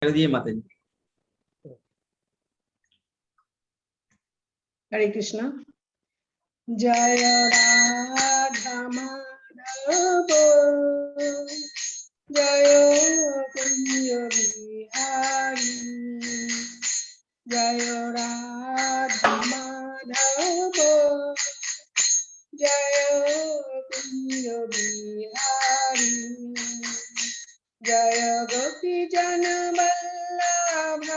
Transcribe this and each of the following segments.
कर दिए माता जी। हरे कृष्णा। जय राधा माधव जय कुंज बिहारी जय राधा माधव जय कुंज बिहारी जय गोपी जन वल्लभ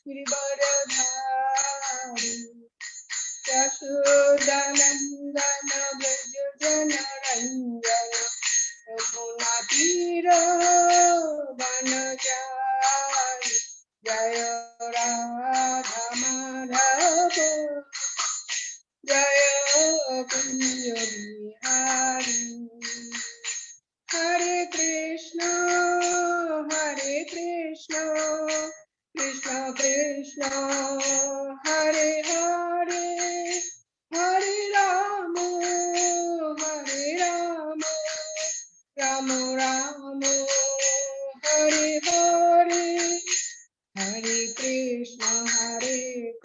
गिरिवरधारी यशोदानंदन ब्रज जन रंजन यमुना तीर वनचारी जय राधा माधव जय कुंज बिहारी हरे कृष्ण कृष्ण कृष्ण हरे हरे हरे राम राम राम हरे हरे हरे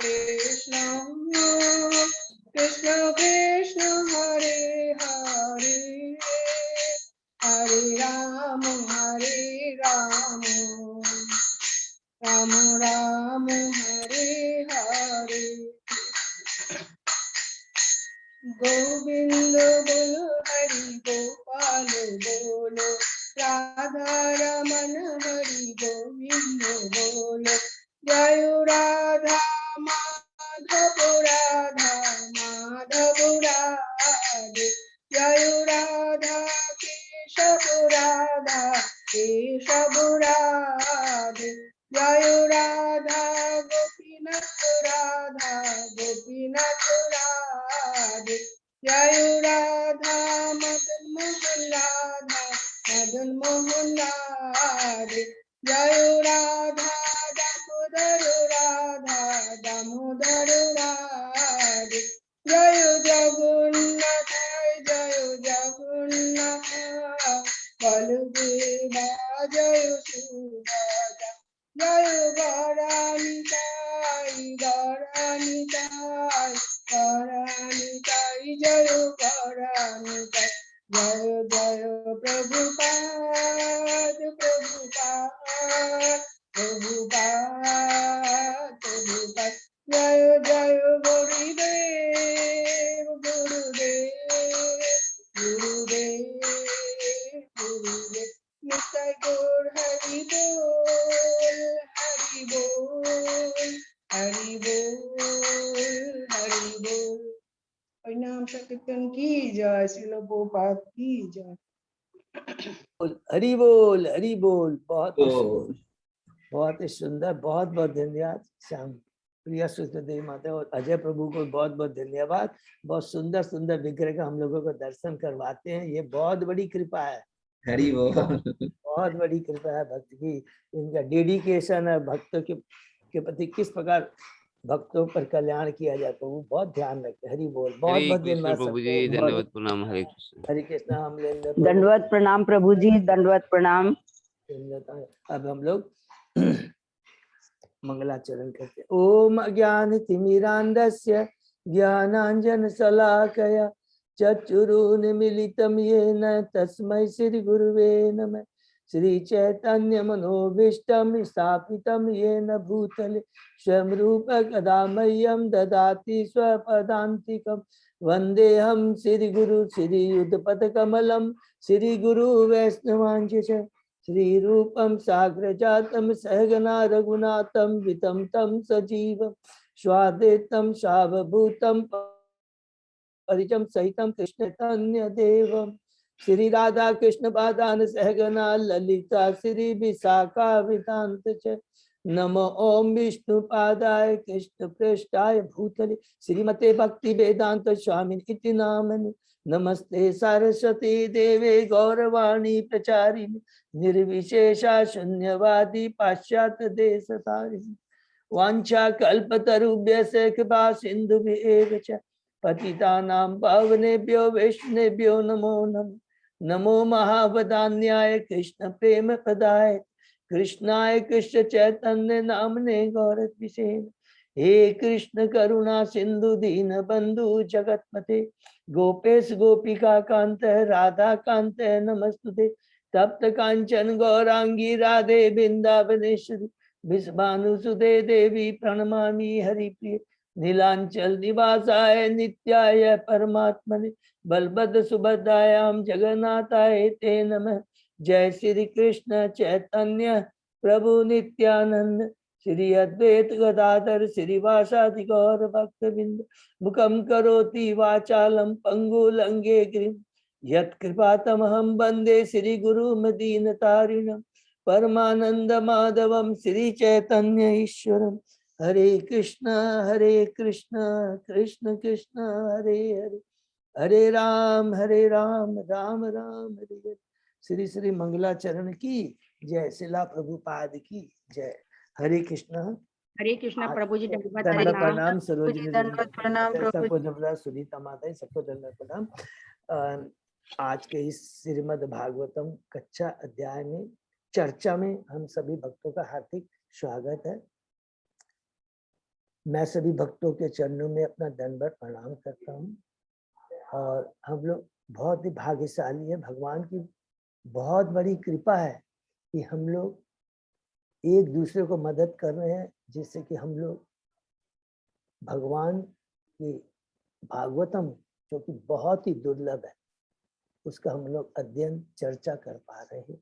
कृष्ण कृष्ण कृष्ण हरे हरे हरे राम राम राम हरे हरे गोविंद बोलो हरि गोपाल बोलो राधा रमन हरि गोविंद बोलो जय राधा माधव राधे जय राधा केशव राधे जय राधा गोपीनाथ राधे जय राधा मदन मोहन राधे जय राधा दामोदर राधे जय जगन्नाथ बलदेवा जय सुभद्रा जय गौरानिताई जय गौरानिताई जय जय प्रभुपाद जय जय गुरुदेव नित्य गौर हरि बोल परिणाम संकीर्तन की जय श्रील गोपाल की जय हरि बोल बहुत ही सुंदर बहुत बहुत धन्यवाद श्याम प्रिया सुदेवी माता और अजय प्रभु को बहुत बहुत धन्यवाद। बहुत सुंदर सुंदर विग्रह का हम लोगों को दर्शन करवाते हैं, ये बहुत बड़ी कृपा है। हरि बोल। बहुत बड़ी कृपा है भक्त की, इनका डेडिकेशन है भक्तों के प्रति किस प्रकार भक्तों पर कल्याण किया जाए तो वो बहुत ध्यान रखते। हरि बोल। बहुत बहुत धन्यवाद प्रभु जी, धन्यवाद प्रणाम। हरे कृष्ण। हरे कृष्ण। हम दंडवत प्रणाम प्रभु जी, दंडवत प्रणाम। अब हम लोग मंगलाचरण करते। ओम अज्ञान तिमिरांधस्य ज्ञानांजन शलाकया चक्षुरुन्मीलितं येन तस्मै श्री गुरुवे नमः। श्री चैतन्य मनोभीष्टं स्थापितं येन भूतले स्वयं रूप कदा मह्यं ददाति स्वपदान्तिकं। वन्देऽहं श्री गुरु श्री युगपत्कमलं श्री गुरु वैष्णवांश्च श्री रूपम साग्र जातम सहगना रघुनाथम वितम तम सजीव स्वादेतम सावभूतम परिजम सहितम कृष्ण तन्य देवम। श्री राधा कृष्ण पादान सहगना ललिता श्री विशाखा विदांत च। नमो ओम विष्णु पादाय कृष्ण पृष्ठाय भूतले श्रीमते भक्ति वेदांत स्वामी इति नामनि। नमस्ते सरस्वती देवे गौरवाणी प्रचारिणी निर्विशेषा शून्यवादी पाश्चात्य देश तारिणी। वांछा कल्पतरुभ्यश्च कृपा सिन्धुभ्येव च पतितानां पावनेभ्यो वैष्णवेभ्यो नमो नमः। नमो महावदान्याय कृष्ण प्रेम प्रदाय कृष्णाय कृष्ण चैतन्य नामने गौरत विषेण। हे कृष्ण करुणा सिंधु दीन बंधु जगतपते गोपेश गोपिका कांत राधा कांत नमस्तुते। तप्त कांचन गौरांगी राधे वृंदावनेश्वरी विश्वानुसुते देवी प्रणमामि हरिप्रिय। नीलांचल निवासाय नित्याय परमात्मने बलभद्र सुभद्रायां जगन्नाथाय ते नमः। जय श्री कृष्ण चैतन्य प्रभु नित्यानंद श्री अद्वैत गदाधर श्रीवासादि गौर भक्तबिंद। मुखम करोति वाचालम पंगुलंगे गिरिम यत्कृपातमहं वंदे श्री गुरु मदीनतारिणं। परमानंद माधवम श्री चैतन्य ईश्वरम। हरे कृष्ण कृष्ण कृष्ण हरे हरे हरे राम राम राम हरे हरे। श्री श्री मंगलाचरण की जय। शिला प्रभुपाद की जय। हरे कृष्ण प्रभु जी दंडवत दंड प्रणाम। प्रणाम सरोजिनी दंडवत प्रणाम प्रभु सबको जबरदस्त सुनीता माता सबको दंड प्रणाम। आज के इस श्रीमद् भागवतम कच्चा अध्याय में चर्चा में हम सभी भक्तों का हार्दिक स्वागत है। मैं सभी भक्तों के चरणों में अपना दंडवत प्रणाम करता हूँ। और हम लोग बहुत ही भाग्यशाली है, भगवान की बहुत बड़ी कृपा है कि हम लोग एक दूसरे को मदद कर रहे हैं, जिससे कि हम लोग भगवान की भागवतम जो कि बहुत ही दुर्लभ है उसका हम लोग अध्ययन चर्चा कर पा रहे हैं।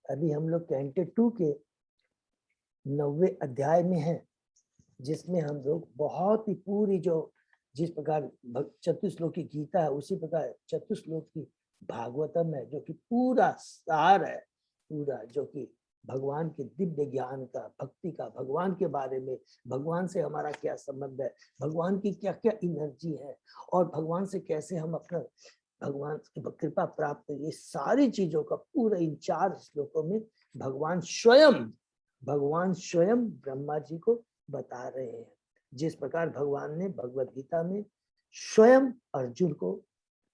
अभी हम लोग कैंटे 2 के 9वें अध्याय में हैं, जिसमें हम लोग बहुत ही पूरी जो जिस प्रकार चतुश्लोकी गीता है उसी प्रकार चतुश्लोकी भागवतम है, जो कि पूरा सार है, पूरा जो कि भगवान के दिव्य ज्ञान का, भक्ति का, भगवान के बारे में, भगवान से हमारा क्या संबंध है, भगवान की क्या क्या एनर्जी है और भगवान से कैसे हम अपना भगवान की कृपा प्राप्त, ये सारी चीजों का पूरा इन 4 श्लोकों में भगवान स्वयं ब्रह्मा जी को बता रहे हैं। जिस प्रकार भगवान ने भगवत गीता में स्वयं अर्जुन को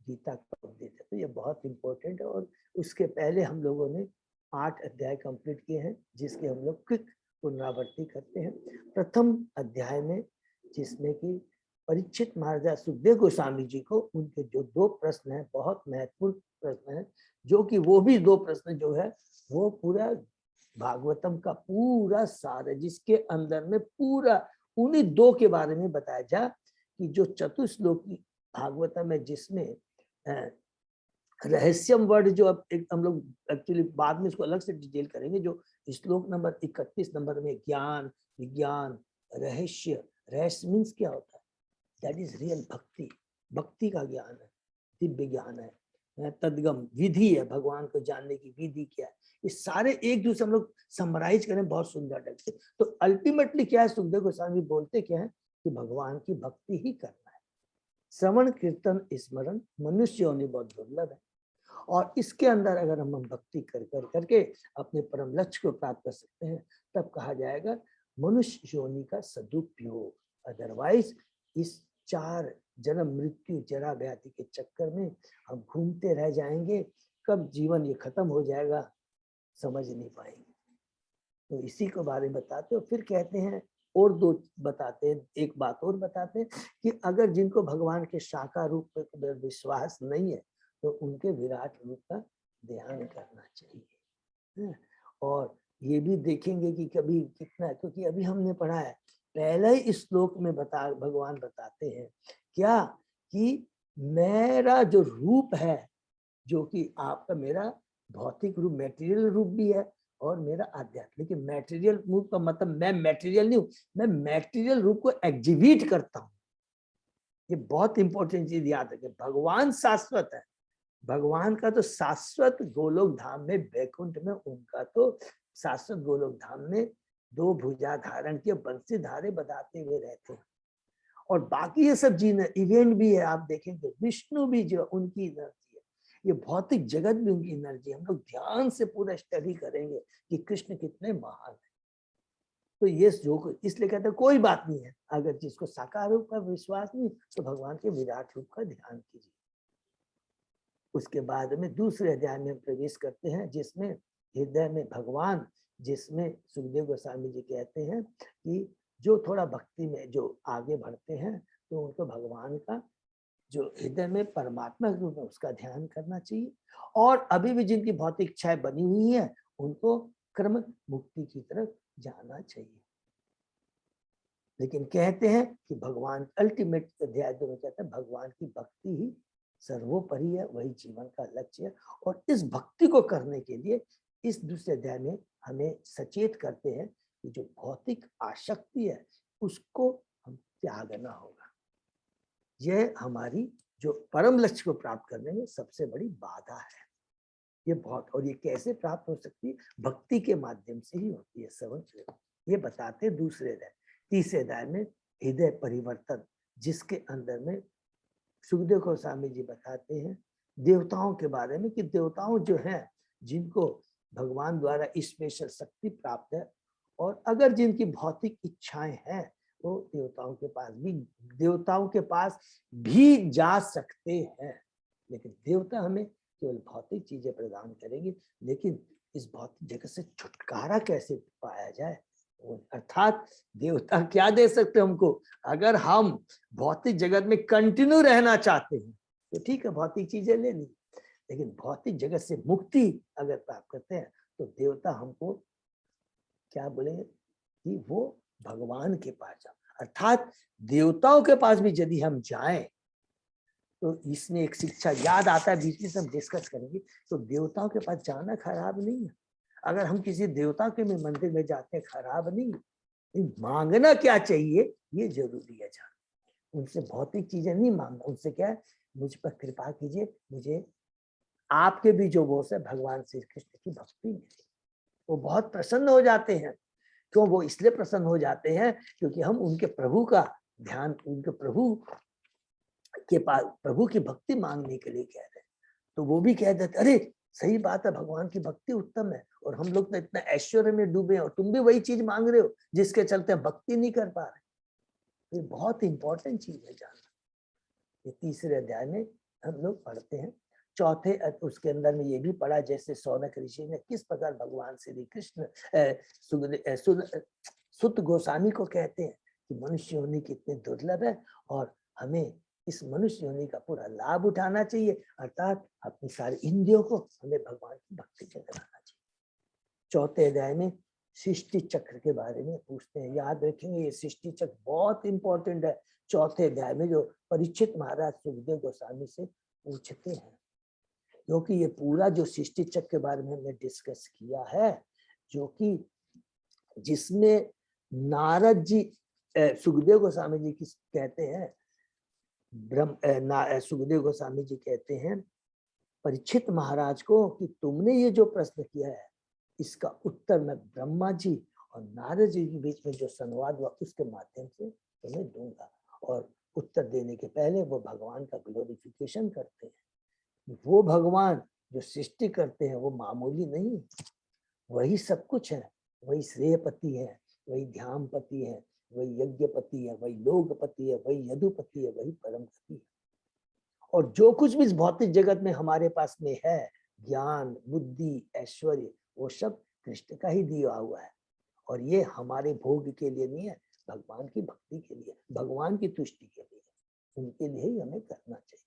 गीता का उपदेश दिया, तो ये बहुत इंपॉर्टेंट है। और उसके पहले हम लोगों ने 8 अध्याय कंप्लीट किए हैं, जिसके हम लोग क्विक पुनरावृत्ति करते हैं। प्रथम अध्याय में जिसमें कि परीक्षित महाराज सुखदेव गोस्वामी जी को उनके जो 2 प्रश्न हैं, बहुत महत्वपूर्ण प्रश्न हैं, जो कि वो भी 2 प्रश्न जो है वो पूरा भागवतम का पूरा सार है, जिसके अंदर में पूरा उन्हीं 2 के बारे में बताया जा कि जो चतुश्लोकी भागवतम है, जिसमें रहस्यम वर्ड जो अब एक हम लोग एक्चुअली बाद में इसको अलग से डिटेल करेंगे। जो श्लोक नंबर 31 नंबर में ज्ञान, विज्ञान, रहस्य, रहस्य मीन्स क्या होता है, दैट इज रियल भक्ति, भक्ति का ज्ञान है, दिव्य ज्ञान है, तदगम विधि है, भगवान को जानने की विधि क्या है, ये सारे एक दूसरे हम लोग समराइज करें बहुत सुंदर ढंग से। तो अल्टीमेटली क्या है, सुखदेव गोस्वामी बोलते क्या है कि भगवान की भक्ति ही करना है। श्रवण कीर्तन स्मरण मनुष्य योनि बहुत दुर्लभ है, और इसके अंदर अगर हम भक्ति करके अपने परम लक्ष्य को प्राप्त कर सकते हैं, तब कहा जाएगा मनुष्य योनि का सदुपयोग। अदरवाइज इस 4 जन्म मृत्यु जरा व्याधि के चक्कर में हम घूमते रह जाएंगे, कब जीवन ये खत्म हो जाएगा समझ नहीं पाएंगे। तो इसी को बारे में बताते हो। फिर कहते हैं और 2 बताते हैं, एक बात और बताते हैं कि अगर जिनको भगवान के साकार रूप पर विश्वास नहीं है तो उनके विराट रूप का ध्यान करना चाहिए। और ये भी देखेंगे कि कभी कितना, क्योंकि अभी हमने पढ़ा है पहले ही इस श्लोक में भगवान बताते हैं क्या कि मेरा जो रूप है, जो कि आपका मेरा भौतिक रूप मैटेरियल रूप भी है और मेरा आध्यात्मिक मैटेरियल रूप का मतलब मैं मैटेरियल नहीं हूं, मैं मैटेरियल रूप को एग्जिबिट करता हूं। ये बहुत इंपॉर्टेंट चीज याद रखें। भगवान शाश्वत है, भगवान का तो शाश्वत गोलोक धाम में, वैकुंठ में उनका तो शाश्वत गोलोक धाम में 2 भुजा धारण के बंसी धारे बताते हुए रहते हैं। और बाकी ये सब जीवन इवेंट भी है, आप देखेंगे विष्णु भी जो उनकी एनर्जी है, ये भौतिक जगत भी उनकी एनर्जी है। हम लोग ध्यान से पूरा स्टडी करेंगे कि कृष्ण कितने महान है। तो ये जो इसलिए कहते हैं कोई बात नहीं है, अगर जिसको साकार रूप का विश्वास नहीं तो भगवान के विराट रूप का ध्यान कीजिए। उसके बाद में दूसरे अध्याय में प्रवेश करते हैं, जिसमें हृदय में भगवान जिसमें सुखदेव गोस्वामी जी कहते हैं कि जो थोड़ा भक्ति में जो आगे बढ़ते हैं तो उनको भगवान का जो हृदय में परमात्मा के रूप में उसका ध्यान करना चाहिए, और अभी भी जिनकी भौतिक इच्छाएं बनी हुई है उनको क्रम मुक्ति की तरफ जाना चाहिए। लेकिन कहते हैं कि भगवान अल्टीमेट अध्याय 2 में कहते हैं भगवान की भक्ति ही सर्वोपरि है, वही जीवन का लक्ष्य है। और इस भक्ति को करने के लिए इस दूसरे अध्याय में हमें सचेत करते हैं कि जो भौतिक आसक्ति है उसको हम त्यागना होगा। यह हमारी जो परम लक्ष्य को प्राप्त करने में सबसे बड़ी बाधा है। ये बहुत, और ये कैसे प्राप्त हो सकती है? भक्ति के माध्यम से ही होती है। समझ लो, ये बताते दूसरे अध्याय। तीसरे अध्याय में हृदय परिवर्तन, जिसके अंदर में सुखदेव गोस्वामी जी बताते हैं देवताओं के बारे में कि देवताओं जो हैं जिनको भगवान द्वारा स्पेशल शक्ति प्राप्त है, और अगर जिनकी भौतिक इच्छाएं हैं वो देवताओं के पास भी जा सकते हैं। लेकिन देवता हमें केवल भौतिक चीजें प्रदान करेंगे, लेकिन इस भौतिक जगत से छुटकारा कैसे पाया जाए? अर्थात देवता क्या दे सकते हमको? अगर हम भौतिक जगत में कंटिन्यू रहना चाहते हैं तो ठीक है, भौतिक चीजें ले ली, लेकिन भौतिक जगत से मुक्ति अगर प्राप्त करते हैं तो देवता हमको क्या बोलेंगे कि वो भगवान के पास जाओ। अर्थात देवताओं के पास भी यदि हम जाएं तो इसमें एक शिक्षा याद आता है, बीच में हम डिस्कस करेंगे। तो देवताओं के पास जाना खराब नहीं है। अगर हम किसी देवता के में मंदिर में जाते हैं खराब नहीं, मांगना क्या चाहिए ये जरूरी है। जान उनसे भौतिक चीजें नहीं मांगना, उनसे क्या है, मुझ पर कृपा कीजिए, मुझे आपके भी जो बोस है भगवान श्री कृष्ण की भक्ति मिले। वो बहुत प्रसन्न हो जाते हैं। क्यों वो इसलिए प्रसन्न हो जाते हैं? क्योंकि हम उनके प्रभु का ध्यान, उनके प्रभु के पास प्रभु की भक्ति मांगने के लिए कह रहे हैं। तो वो भी कह देते अरे सही बात है, भगवान की भक्ति उत्तम है, और हम लोग तो इतना ऐश्वर्य में डूबे हैं और तुम भी वही चीज मांग रहे हो जिसके चलते भक्ति नहीं कर पा रहे। ये बहुत इंपॉर्टेंट चीज है जानना। ये तीसरे अध्याय में हम लोग पढ़ते हैं। चौथे उसके अंदर में ये भी पढ़ा जैसे सौनक ऋषि ने किस प्रकार भगवान श्री कृष्ण सुत गोस्वामी को कहते हैं कि मनुष्य होने कितने दुर्लभ है और हमें इस मनुष्य होने का पूरा लाभ उठाना चाहिए। अर्थात अपनी सारी इंद्रियों को हमें भगवान की भक्ति से लगाना चाहिए। चौथे अध्याय में सृष्टि चक्र के बारे में पूछते हैं। याद रखेंगे ये सृष्टि चक्र बहुत इंपॉर्टेंट है। चौथे अध्याय में जो परीक्षित महाराज सुखदेव गोस्वामी से पूछते हैं, क्योंकि ये पूरा जो सृष्टि चक्र के बारे में हमने डिस्कस किया है, जो कि जिसमें नारद जी सुखदेव गोस्वामी जी की कहते हैं सुखदेव गोस्वामी जी कहते हैं परीक्षित महाराज को कि तुमने ये जो प्रश्न किया है इसका उत्तर मैं ब्रह्मा जी और नारद जी के बीच में जो संवाद हुआ उसके माध्यम से तुम्हें दूंगा। और उत्तर देने के पहले वो भगवान का ग्लोरिफिकेशन करते हैं। वो भगवान जो सृष्टि करते हैं वो मामूली नहीं, वही सब कुछ है। वही श्रेयपति है, वही ध्यानपति है, वही यज्ञपति है, वही लोकपति है, वही यदुपति है, वही परमपति है। और जो कुछ भी इस भौतिक जगत में हमारे पास में है, ज्ञान, बुद्धि, ऐश्वर्य, वो सब कृष्ण का ही दिया हुआ है। और ये हमारे भोग के लिए नहीं है, भगवान की भक्ति के लिए, भगवान की तुष्टि के लिए, उनके लिए ही हमें करना चाहिए।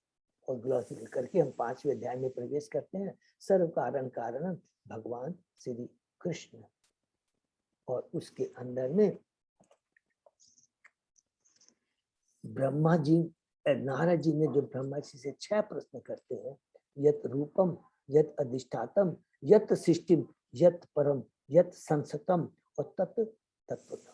और ग्लोरिफिकेशन करके हम 5वें अध्याय में प्रवेश करते हैं। सर्व कारण कारणम भगवान श्री कृष्ण। और उसके अंदर में ब्रह्मा जी नारद जी ने जो ब्रह्मा जी से 6 प्रश्न करते हैं, यत रूपम, यत अधिष्ठातम, यत सृष्टिम, यत परम, यत संसतम और तत् तत्वतम।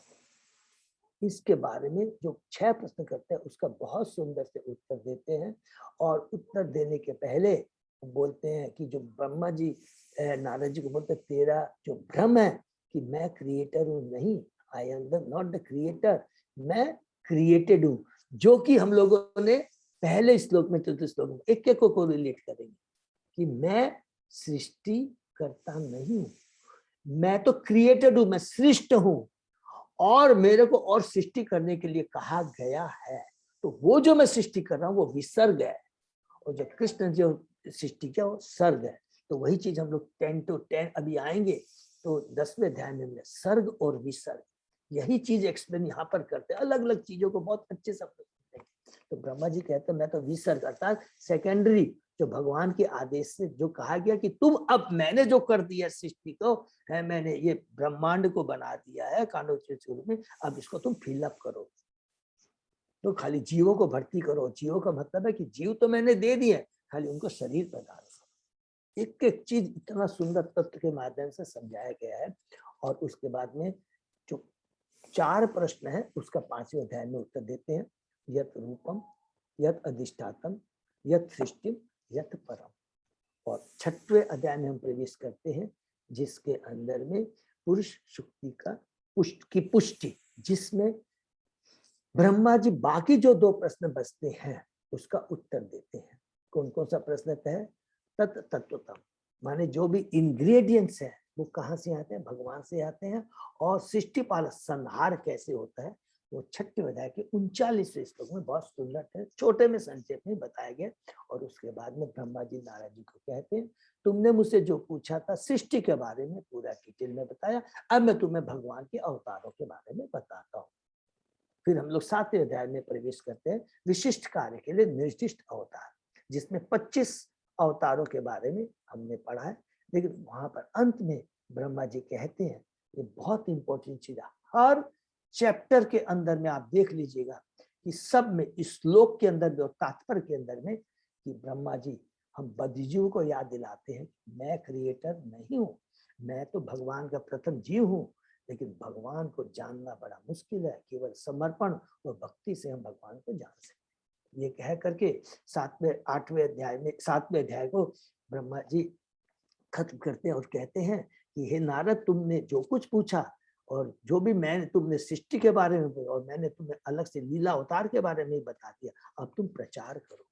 इसके बारे में जो 6 प्रश्न करते हैं उसका बहुत सुंदर से उत्तर देते हैं। और उत्तर देने के पहले बोलते हैं कि जो ब्रह्मा जी नारद जी को बोलते हैं तेरा जो भ्रम है कि मैं क्रिएटर हूँ, नहीं, I am not the creator, मैं क्रिएटेड हूँ। जो कि हम लोगों ने पहले श्लोक में, चतुर्थ श्लोक में एक एक को रिलेट करेंगे कि मैं सृष्टि करता नहीं हूँ, मैं तो क्रिएटेड हूँ, मैं सृष्ट हूँ और मेरे को और सृष्टि करने के लिए कहा गया है। तो वो जो मैं सृष्टि कर रहा हूँ वो विसर्ग है, और जो कृष्ण जो सृष्टि किया वो सर्ग है। तो वही चीज हम लोग 10 to 10 अभी आएंगे तो 10वें अध्याय में हमने सर्ग और विसर्ग यही चीज एक्सप्लेन यहाँ पर करते हैं, अलग अलग चीजों को बहुत अच्छे से समझते हैं। तो ब्रह्मा जी कहते हैं मैं तो विसर्ग अर्थात सेकेंडरी, जो भगवान के आदेश से जो कहा गया कि तुम अब मैंने जो कर दिया सृष्टि को है, मैंने ये ब्रह्मांड को बना दिया है कांडोचे स्वरूप में, अब इसको तुम फिलअप करो, तो खाली जीवों को भर्ती करो। जीवों का मतलब है कि जीव तो मैंने दे दिए, खाली उनको शरीर प्रदान करो। एक एक चीज इतना सुंदर तत्व के माध्यम से समझाया गया है। और उसके बाद में जो 4 प्रश्न है उसका 5वें अध्याय में उत्तर देते हैं। यत रूपम, यत अधिष्ठातम, यत सृष्टि, यत परम। और 6वें अध्याय में हम प्रवेश करते हैं, जिसके अंदर में पुरुष शक्ति का पुष्टि, जिसमें ब्रह्मा जी बाकी जो 2 प्रश्न बचते हैं उसका उत्तर देते हैं। कौन कौन सा प्रश्न है? तत्वतम, माने जो भी इंग्रेडिएंट्स है वो कहाँ से आते हैं? भगवान से आते हैं। और सृष्टि पालन संहार कैसे होता है वो 6वें अध्याय के 39वें श्लोक में बहुत सुंदर है, छोटे में संक्षेप में बताया गया। और उसके बाद में ब्रह्मा जी नारद जी को कहते हैं तुमने मुझसे जो पूछा था सृष्टि के बारे में पूरा डिटेल में बताया, अब मैं तुम्हें भगवान के अवतारों के बारे में बताता हूँ। फिर हम लोग 7वें अध्याय में प्रवेश करते हैं, विशिष्ट कार्य के लिए निर्दिष्ट अवतार, जिसमें 25 अवतारों के बारे में हमने पढ़ा है। लेकिन वहां पर अंत में ब्रह्मा जी कहते हैं, ये बहुत इंपॉर्टेंट चीज है, हर चैप्टर के अंदर में आप देख लीजिएगा कि सब में श्लोक के अंदर में और तात्पर्य के अंदर में कि ब्रह्मा जी हम बद्धजीव को याद दिलाते हैं मैं क्रिएटर नहीं हूँ, मैं तो भगवान का प्रथम जीव हूँ, लेकिन भगवान को जानना बड़ा मुश्किल है, केवल समर्पण और भक्ति से हम भगवान को जान सकते। ये कह करके 7वें अध्याय को ब्रह्मा जी खत्म करते हैं और कहते हैं कि हे नारद, तुमने जो कुछ पूछा और जो भी मैंने तुमने सृष्टि के बारे में और मैंने तुम्हें अलग से लीला अवतार के बारे में बता दिया, अब तुम प्रचार करो।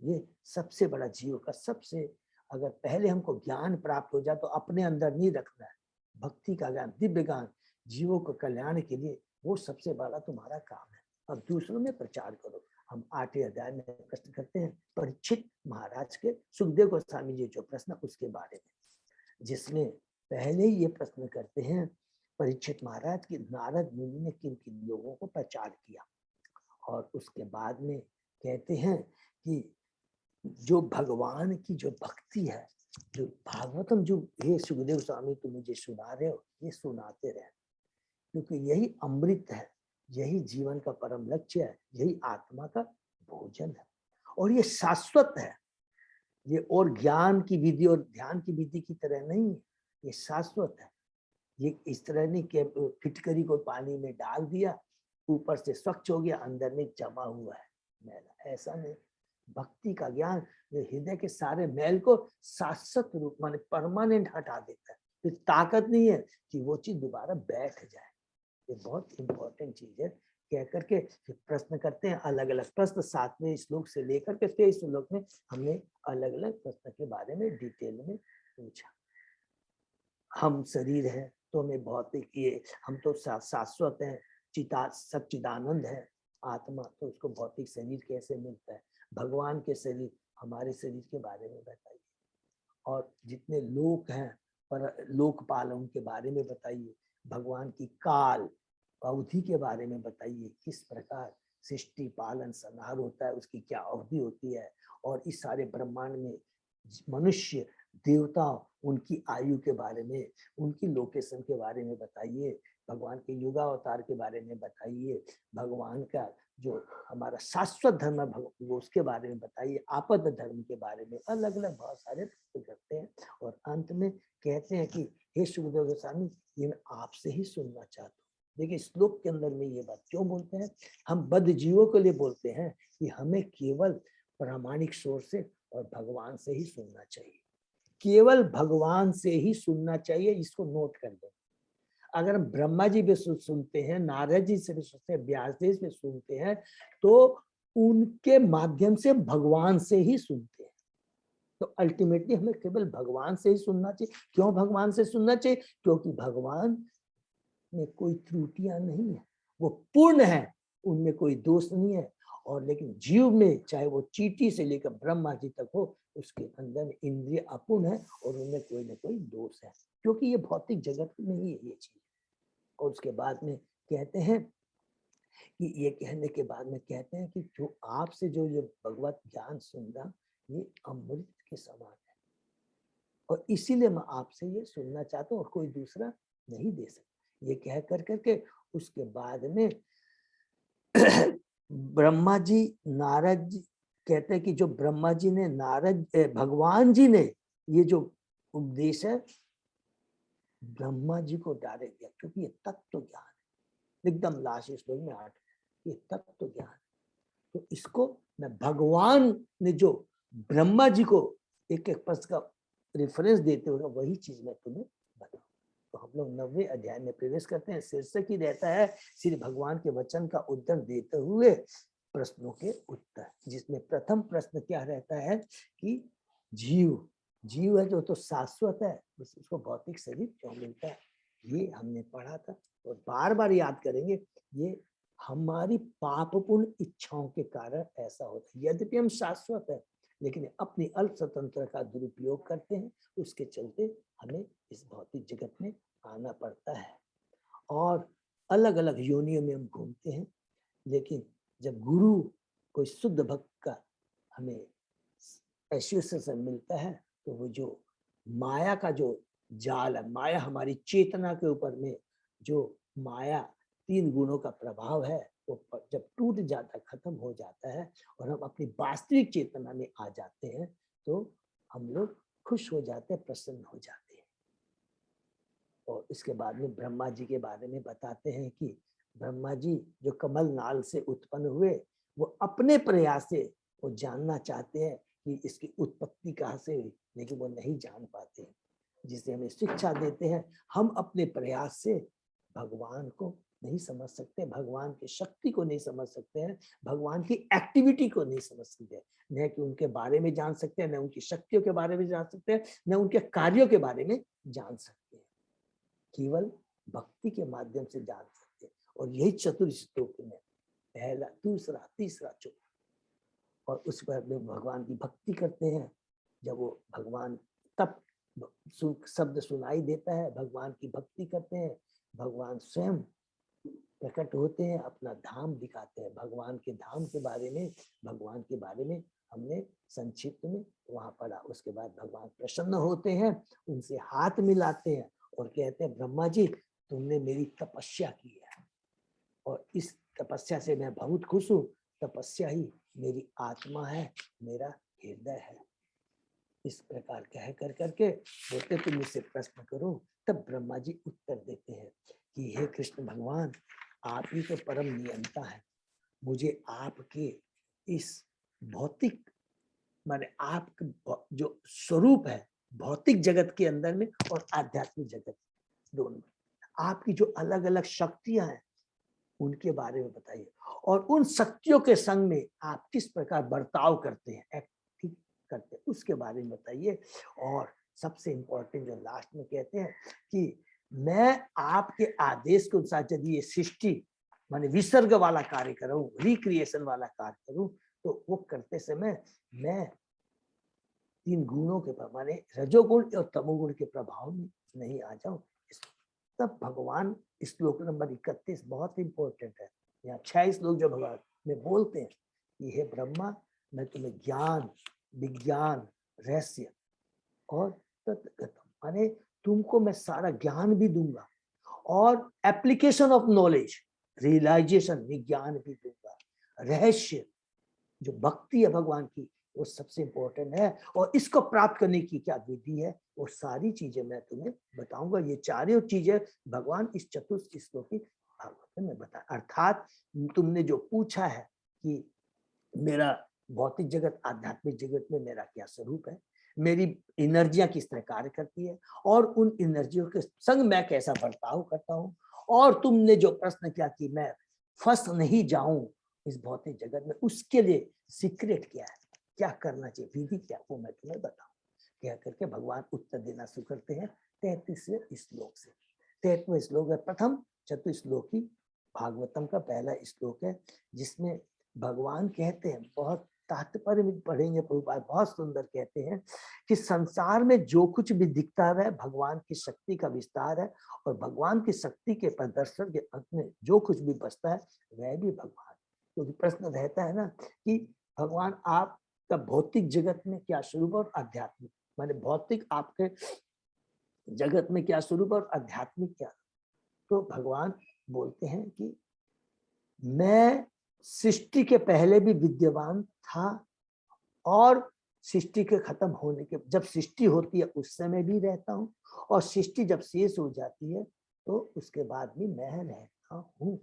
ये सबसे बड़ा जीव का सबसे, अगर पहले हमको ज्ञान प्राप्त हो जाए तो अपने अंदर नहीं रखना है, भक्ति का ज्ञान, दिव्य ज्ञान, जीवों को कल्याण के लिए वो सबसे बड़ा तुम्हारा काम है। अब दूसरों में प्रचार करो। हम 8वें अध्याय में प्रश्न करते हैं परीक्षित महाराज के, सुखदेव गोस्वामी जी जो प्रश्न उसके बारे में, जिसमें पहले ये प्रश्न करते हैं परीक्षित महाराज की नारद मुनि ने किन किन लोगों को प्रचार किया। और उसके बाद में कहते हैं कि जो भगवान की जो भक्ति है, जो भागवतम जो हे सुखदेव स्वामी तुम मुझे सुना रहे हो, ये सुनाते रहे, क्योंकि यही अमृत है, यही जीवन का परम लक्ष्य है, यही आत्मा का भोजन है और ये शाश्वत है। ये और ज्ञान की विधि और ध्यान की विधि की तरह नहीं है, ये शाश्वत है। ये इस तरह नहीं कि फिटकरी को पानी में डाल दिया, ऊपर से स्वच्छ हो गया, अंदर में जमा हुआ है मैला, ऐसा नहीं। भक्ति का ज्ञान हृदय के सारे मैल को शाश्वत रूप माने परमानेंट हटा देता है। फिर ताकत नहीं है कि वो चीज दोबारा बैठ जाए। ये बहुत इंपॉर्टेंट चीज है। कह करके फिर प्रश्न करते हैं अलग अलग प्रश्न, 7वें श्लोक से लेकर के 23 श्लोक में हमने अलग अलग प्रश्न के बारे में डिटेल में पूछा। हम शरीर है तो हमें भौतिक, ये हम तो शाश्वत हैं, सच्चिदानंद है आत्मा, तो उसको भौतिक शरीर कैसे मिलता है? भगवान के शरीर, हमारे शरीर के बारे में बताइए। और जितने लोक हैं पर लोकपाल उनके बारे में बताइए। भगवान की काल अवधि के बारे में बताइए, किस प्रकार सृष्टि पालन संहार होता है, उसकी क्या अवधि होती है। और इस सारे ब्रह्मांड में मनुष्य देवता उनकी आयु के बारे में, उनकी लोकेशन के बारे में बताइए। भगवान के युगावतार के बारे में बताइए। भगवान का जो हमारा शाश्वत धर्म है उसके बारे में बताइए। आपद धर्म के बारे में अलग अलग बहुत सारे प्रश्न करते हैं। और अंत में कहते हैं कि हे सुखदेव गोस्वामी, ये मैं आपसे ही सुनना चाहता हूँ। देखिए श्लोक के अंदर में ये बात क्यों बोलते हैं? हम बद्ध जीवों के लिए बोलते हैं कि हमें केवल प्रामाणिक सोर्स से और भगवान से ही सुनना चाहिए, केवल भगवान से ही सुनना चाहिए। इसको नोट कर दो। अगर ब्रह्मा जी भी सुनते हैं, नारद जी से भी सुनते हैं, व्यास जी से सुनते हैं, तो उनके माध्यम से भगवान से ही सुनते हैं। तो अल्टीमेटली हमें केवल भगवान से ही सुनना चाहिए। क्यों भगवान से सुनना चाहिए? क्योंकि भगवान में कोई त्रुटियां नहीं है, वो पूर्ण है, उनमें कोई दोष नहीं है। और लेकिन जीव में चाहे वो चींटी से लेकर ब्रह्मा जी तक हो, उसके अंदर इंद्रिय अपूर्ण है और उनमें कोई ना कोई दोष है। क्योंकि ये भौतिक जगत में ही है ये चीज। और उसके बाद में कहते हैं कि ये कहने के बाद में कहते हैं कि जो आपसे जो ये भगवत ज्ञान सुनना ये अमृत के समान है, और इसीलिए मैं आपसे ये सुनना चाहता हूँ और कोई दूसरा नहीं दे सकता। ये कह कर करके उसके बाद में ब्रह्मा जी नारद जी कहते हैं कि जो ब्रह्मा जी ने भगवान जी ने ये जो उपदेश है ब्रह्मा जी को डायरेक्ट दिया, क्योंकि ये तत्व ज्ञान है। एकदम लास्ट श्लोक में 8 ये तत्व ज्ञान, तो इसको मैं भगवान ने जो ब्रह्मा जी को एक एक पद का रेफरेंस देते हुए वही चीज मैं तुम्हें बताऊं। तो हम लोग 9वें अध्याय में प्रवेश करते हैं। शीर्षक ही रहता है श्री भगवान के वचन का उत्तर देते हुए प्रश्नों के उत्तर, जिसमें प्रथम प्रश्न क्या रहता है कि जीव है जो तो शाश्वत है, उसको भौतिक शरीर क्यों मिलता है। ये हमने पढ़ा था और बार बार याद करेंगे। ये हमारी पापपूर्ण इच्छाओं के कारण ऐसा होता है। यद्यपि हम शाश्वत है लेकिन अपनी अल्प स्वतंत्रता का दुरुपयोग करते हैं, उसके चलते हमें इस भौतिक जगत में आना पड़ता है और अलग अलग योनियों में हम घूमते हैं। लेकिन जब गुरु कोई शुद्ध भक्त का हमें एसोसिएशन मिलता है तो वो जो माया का जो जाल है, माया हमारी चेतना के ऊपर में जो माया 3 गुणों का प्रभाव है वो जब टूट जाता, खत्म हो जाता है और हम अपनी वास्तविक चेतना में आ जाते हैं तो हम लोग खुश हो जाते हैं, प्रसन्न हो जाते हैं। और इसके बाद में ब्रह्मा जी के बारे में बताते हैं कि ब्रह्मा जी जो कमल नाल से उत्पन्न हुए वो अपने प्रयास से वो जानना चाहते हैं कि इसकी उत्पत्ति कहाँ से हुई, लेकिन वो नहीं जान पाते हैं। जिसे हमें शिक्षा देते हैं हम अपने प्रयास से भगवान को नहीं समझ सकते, भगवान की शक्ति को नहीं समझ सकते हैं, भगवान की एक्टिविटी को नहीं समझ सकते, न कि उनके बारे में जान सकते हैं, न उनकी शक्तियों के बारे में जान सकते हैं, न उनके कार्यों के बारे में जान सकते हैं। केवल भक्ति के माध्यम से जान सकते हैं। और यही चतुर्श्लोक में पहला, दूसरा, तीसरा, चौथा, और उस पर भगवान की भक्ति करते हैं। जब वो भगवान तब शब्द सुनाई देता है, भगवान की भक्ति करते हैं, भगवान स्वयं प्रकट होते हैं, अपना धाम दिखाते हैं। भगवान के धाम के बारे में, भगवान के बारे में हमने संक्षिप्त में वहां पढ़ा। उसके बाद भगवान प्रसन्न होते हैं, उनसे हाथ मिलाते हैं और कहते हैं ब्रह्मा जी तुमने मेरी तपस्या की है और इस तपस्या से मैं बहुत खुश हूँ। तपस्या ही मेरी आत्मा है, मेरा हृदय है। इस प्रकार कह कर करके बोलते तुम मुझसे प्रश्न करो। तब ब्रह्मा जी उत्तर देते हैं कि हे कृष्ण भगवान, आप ही तो परम नियंता है। मुझे आपके इस भौतिक माने आप जो स्वरूप है भौतिक जगत के अंदर में और आध्यात्मिक जगत दोनों, आपकी जो अलग अलग शक्तियां हैं उनके बारे में बताइए और उन शक्तियों के संग में आप किस प्रकार बर्ताव करते हैं, एक्टिंग करते हैं, उसके बारे में बताइए। और सबसे इंपॉर्टेंट जो लास्ट में कहते हैं कि मैं आपके आदेश के अनुसार यदि ये सृष्टि माने विसर्ग वाला कार्य करूं, रिक्रिएशन वाला कार्य करूं, तो वो करते समय मैं 3 गुणों के माने रजोगुण और तमोगुण के प्रभाव में नहीं आ जाऊं। तब भगवान श्लोक नंबर 31 बहुत इंपॉर्टेंट है। यहाँ 6 श्लोक जो भगवान में बोलते हैं कि हे ब्रह्मा, मैं तुम्हें ज्ञान, विज्ञान, रहस्य और तत्गतम माने तुमको मैं सारा ज्ञान भी दूंगा और एप्लीकेशन ऑफ नॉलेज, रियलाइजेशन, विज्ञान भी दूंगा। रहस्य जो भक्ति है भगवान की वो सबसे इंपॉर्टेंट है और इसको प्राप्त करने की क्या विधि है वो सारी चीजें मैं तुम्हें बताऊंगा। ये चारों चीजें भगवान इस चतुर्थ श्लोक की भागवत में बताया। अर्थात तुमने जो पूछा है कि मेरा भौतिक जगत आध्यात्मिक जगत में मेरा क्या स्वरूप है, मेरी एनर्जियां किस तरह कार्य करती है और उन एनर्जियों के संग मैं कैसा बर्ताव करता हूँ, और तुमने जो प्रश्न किया कि मैं फंस नहीं जाऊं इस भौतिक जगत में, उसके लिए सीक्रेट क्या है, क्या करना चाहिए, विधि क्या, वो मैं तुम्हें बताऊं। कह करके भगवान उत्तर देना शुरू करते हैं 33वें श्लोक से। 33वां श्लोक है प्रथम चतुश्लोकी भागवतम का पहला श्लोक है, जिसमें भगवान कहते हैं बहुत तात्पर्य में पढ़ेंगे। प्रभुपाद बहुत सुंदर कहते हैं कि संसार में जो कुछ भी दिखता है भगवान की शक्ति का विस्तार है, और भगवान की शक्ति के प्रदर्शन के अंत में जो कुछ भी बचता है वह भी भगवान। क्योंकि प्रश्न रहता है ना कि भगवान आपका भौतिक जगत में क्या स्वरूप और आध्यात्मिक, माने भौतिक आपके जगत में क्या स्वरूप और आध्यात्मिक क्या। तो भगवान बोलते हैं कि मैं सृष्टि के पहले भी विद्यमान था, और सृष्टि के खत्म होने के, जब सृष्टि होती है उस समय भी रहता हूँ, और सृष्टि जब शेष हो जाती है तो उसके बाद भी मैं रहता हूँ।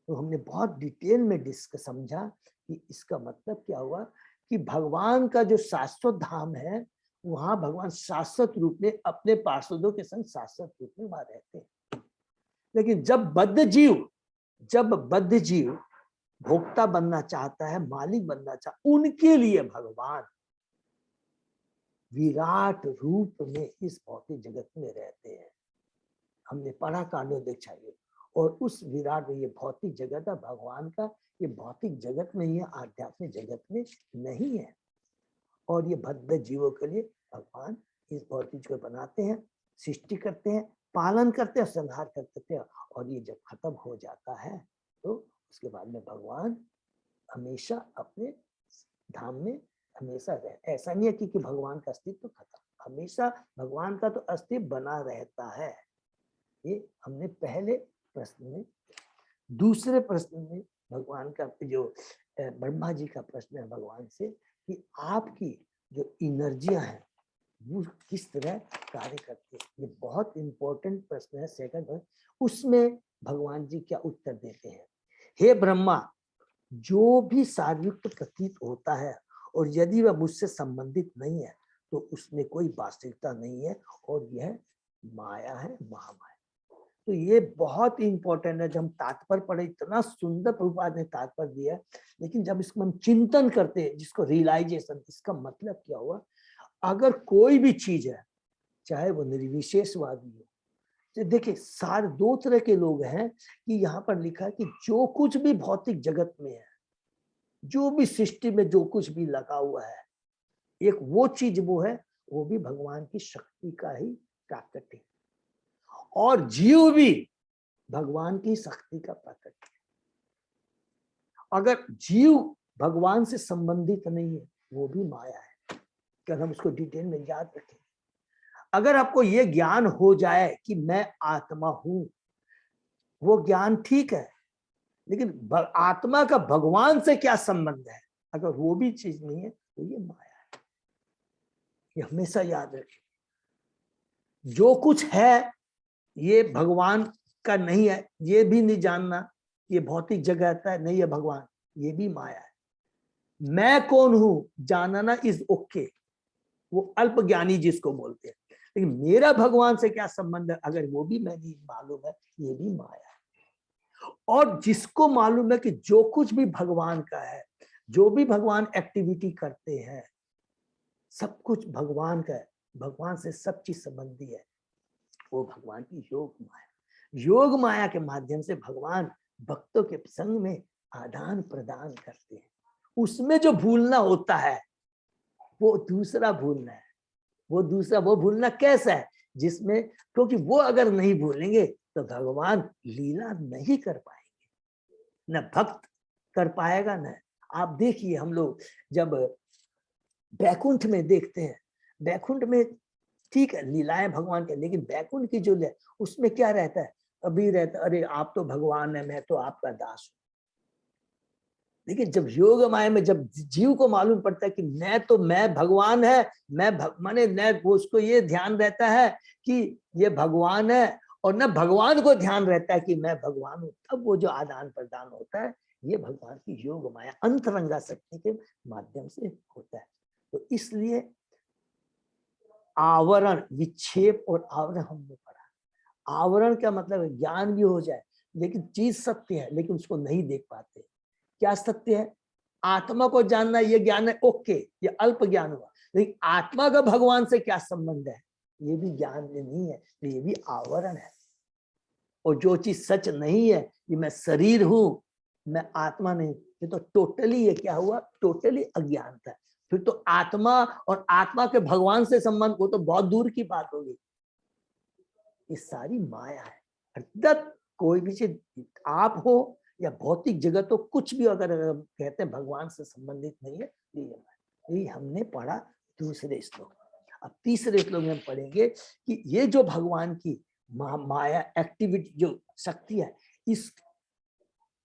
तो हमने बहुत डिटेल में समझा कि इसका मतलब क्या हुआ कि भगवान का जो शाश्वत धाम है वहां भगवान शाश्वत रूप में अपने पार्षदों के संग शाश्वत रूप में वहां रहते हैं। लेकिन जब बद्ध जीव भोक्ता बनना चाहता है, मालिक बनना चाहता, उनके लिए भगवान विराट रूप में इस भौतिक जगत में रहते हैं। हमने पढ़ा कांडोदय, और उस विराट में, ये भौतिक जगत है भगवान का, ये भौतिक जगत में ही है, आध्यात्मिक जगत में नहीं है। और ये बद्ध जीवों के लिए भगवान इस भौतिक को बनाते हैं, सृष्टि करते हैं, पालन करते हैं, संहार करते हैं, और ये जब खत्म हो जाता है तो उसके बाद में भगवान हमेशा अपने धाम में हमेशा रहते। ऐसा नहीं है कि भगवान का अस्तित्व खत्म, हमेशा भगवान का तो अस्तित्व बना रहता है। ये हमने पहले प्रश्न में। दूसरे प्रश्न में भगवान का जो ब्रह्मा जी का प्रश्न है भगवान से कि आपकी जो एनर्जियां हैं वो किस तरह कार्य करती है, ये बहुत इंपॉर्टेंट प्रश्न है। सेकंड उसमें भगवान जी क्या उत्तर देते हैं, हे ब्रह्मा, जो भी सारयुक्त प्रतीत होता है और यदि वह मुझसे संबंधित नहीं है तो उसमें कोई वास्तविकता नहीं है, और यह माया है, महामाया। तो ये बहुत इंपॉर्टेंट है। जब हम तात्पर्य पढ़े, इतना सुंदर प्रभुपाद ने तात्पर्य दिया है, लेकिन जब इसको हम चिंतन करते हैं, जिसको रियलाइजेशन, इसका मतलब क्या हुआ, अगर कोई भी चीज है, चाहे वो निर्विशेषवादी हो, तो देखिए सारे दो तरह के लोग हैं कि यहाँ पर लिखा है कि जो कुछ भी भौतिक जगत में है, जो भी सृष्टि में जो कुछ भी लगा हुआ है, एक वो चीज वो है, वो भी भगवान की शक्ति का ही प्राकट्य, और जीव भी भगवान की शक्ति का प्राकट्य। अगर जीव भगवान से संबंधित नहीं है वो भी माया है। क्या हम उसको डिटेल में याद रखें। अगर आपको ये ज्ञान हो जाए कि मैं आत्मा हूं, वो ज्ञान ठीक है, लेकिन आत्मा का भगवान से क्या संबंध है, अगर वो भी चीज नहीं है तो ये माया है। ये हमेशा याद रखें। जो कुछ है ये भगवान का नहीं है, ये भी नहीं जानना, ये भौतिक जगत है, नहीं है भगवान, ये भी माया है। मैं कौन हूं जानना इज ओके, वो अल्प ज्ञानी जिसको बोलते हैं, लेकिन मेरा भगवान से क्या संबंध है, अगर वो भी मैं नहीं मालूम है, ये भी माया है। और जिसको मालूम है कि जो कुछ भी भगवान का है, जो भी भगवान एक्टिविटी करते हैं, सब कुछ भगवान का है, भगवान से सब चीज संबंधी है, वो भगवान की योग माया। योग माया के माध्यम से भगवान भक्तों के संग में आदान प्रदान करते हैं। उसमें जो भूलना होता है वो दूसरा भूलना है। वो भूलना कैसा है, जिसमें, क्योंकि वो अगर नहीं भूलेंगे तो भगवान लीला नहीं कर पाएंगे, न भक्त कर पाएगा। न आप देखिए, हम लोग जब बैकुंठ में देखते हैं, बैकुंठ में ठीक है लीलाएं भगवान के, लेकिन बैकुंठ की जो है उसमें क्या रहता है, अभी रहता अरे आप तो भगवान है, मैं तो आपका दास हूं। लेकिन जब योग माया में जब जीव को मालूम पड़ता है कि मैं भगवान है, माने न उसको ये ध्यान रहता है कि ये भगवान है, और न भगवान को ध्यान रहता है कि मैं भगवान हूं, तब वो जो आदान प्रदान होता है ये भगवान की योग माया अंतरंगा शक्ति के माध्यम से होता है। तो इसलिए आवरण, विक्षेप और आवरण हमने पढ़ा। आवरण का मतलब ज्ञान भी हो जाए, लेकिन चीज सत्य है, लेकिन उसको नहीं देख पाते। क्या सत्य है, आत्मा को जानना, ये ज्ञान है, ओके, ये अल्प ज्ञान हुआ, लेकिन आत्मा का भगवान से क्या संबंध है, ये भी ज्ञान नहीं है, तो ये भी आवरण है। और जो चीज सच नहीं है, ये मैं शरीर हूं, मैं आत्मा नहीं, ये तो टोटली, ये क्या हुआ, टोटली अज्ञानता है। फिर तो आत्मा और आत्मा के भगवान से संबंध, वो तो बहुत दूर की बात होगी। ये सारी माया है। अर्थात कोई भी चीज, आप हो या भौतिक जगत हो, कुछ भी अगर कहते हैं भगवान से संबंधित नहीं है, ये हमने पढ़ा दूसरे श्लोक। अब तीसरे श्लोक में हम पढ़ेंगे कि ये जो भगवान की माया एक्टिविटी, जो शक्ति है, इस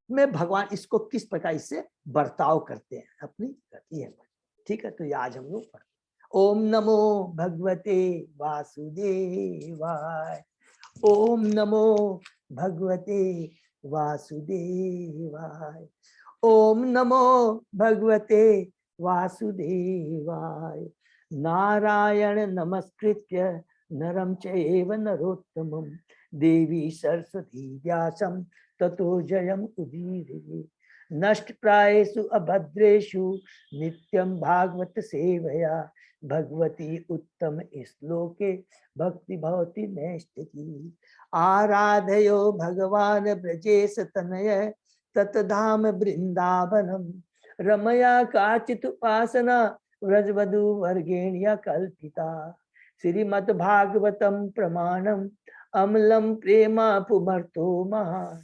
में भगवान इसको किस प्रकार इससे बर्ताव करते हैं अपनी गति है। ठीक है, तो ये आज हम लोग पढ़ते। ओम नमो भगवते वासुदेवाय। ओम नमो भगवते वासुदेवाय। ओम नमो भगवते वासुदेवाय। नारायण नमस्कृत्य नरं चैव नरोत्तमं देवी सरस्वती व्यासं ततो जयम् उदीरये। नष्ट प्रायेषु अभद्रेषु नित्यं भागवत सेवया भगवती उत्तम श्लोके भक्ति भवति नैष्ठिकी। आराधयो भगवान ब्रजेश तनय ततधाम वृंदावनम रमया काचित् उपासना व्रजवधू वर्गेण्य कल्पिता। श्रीमद् भागवतम प्रमाणम अमलम प्रेमा पुमर्तो महा।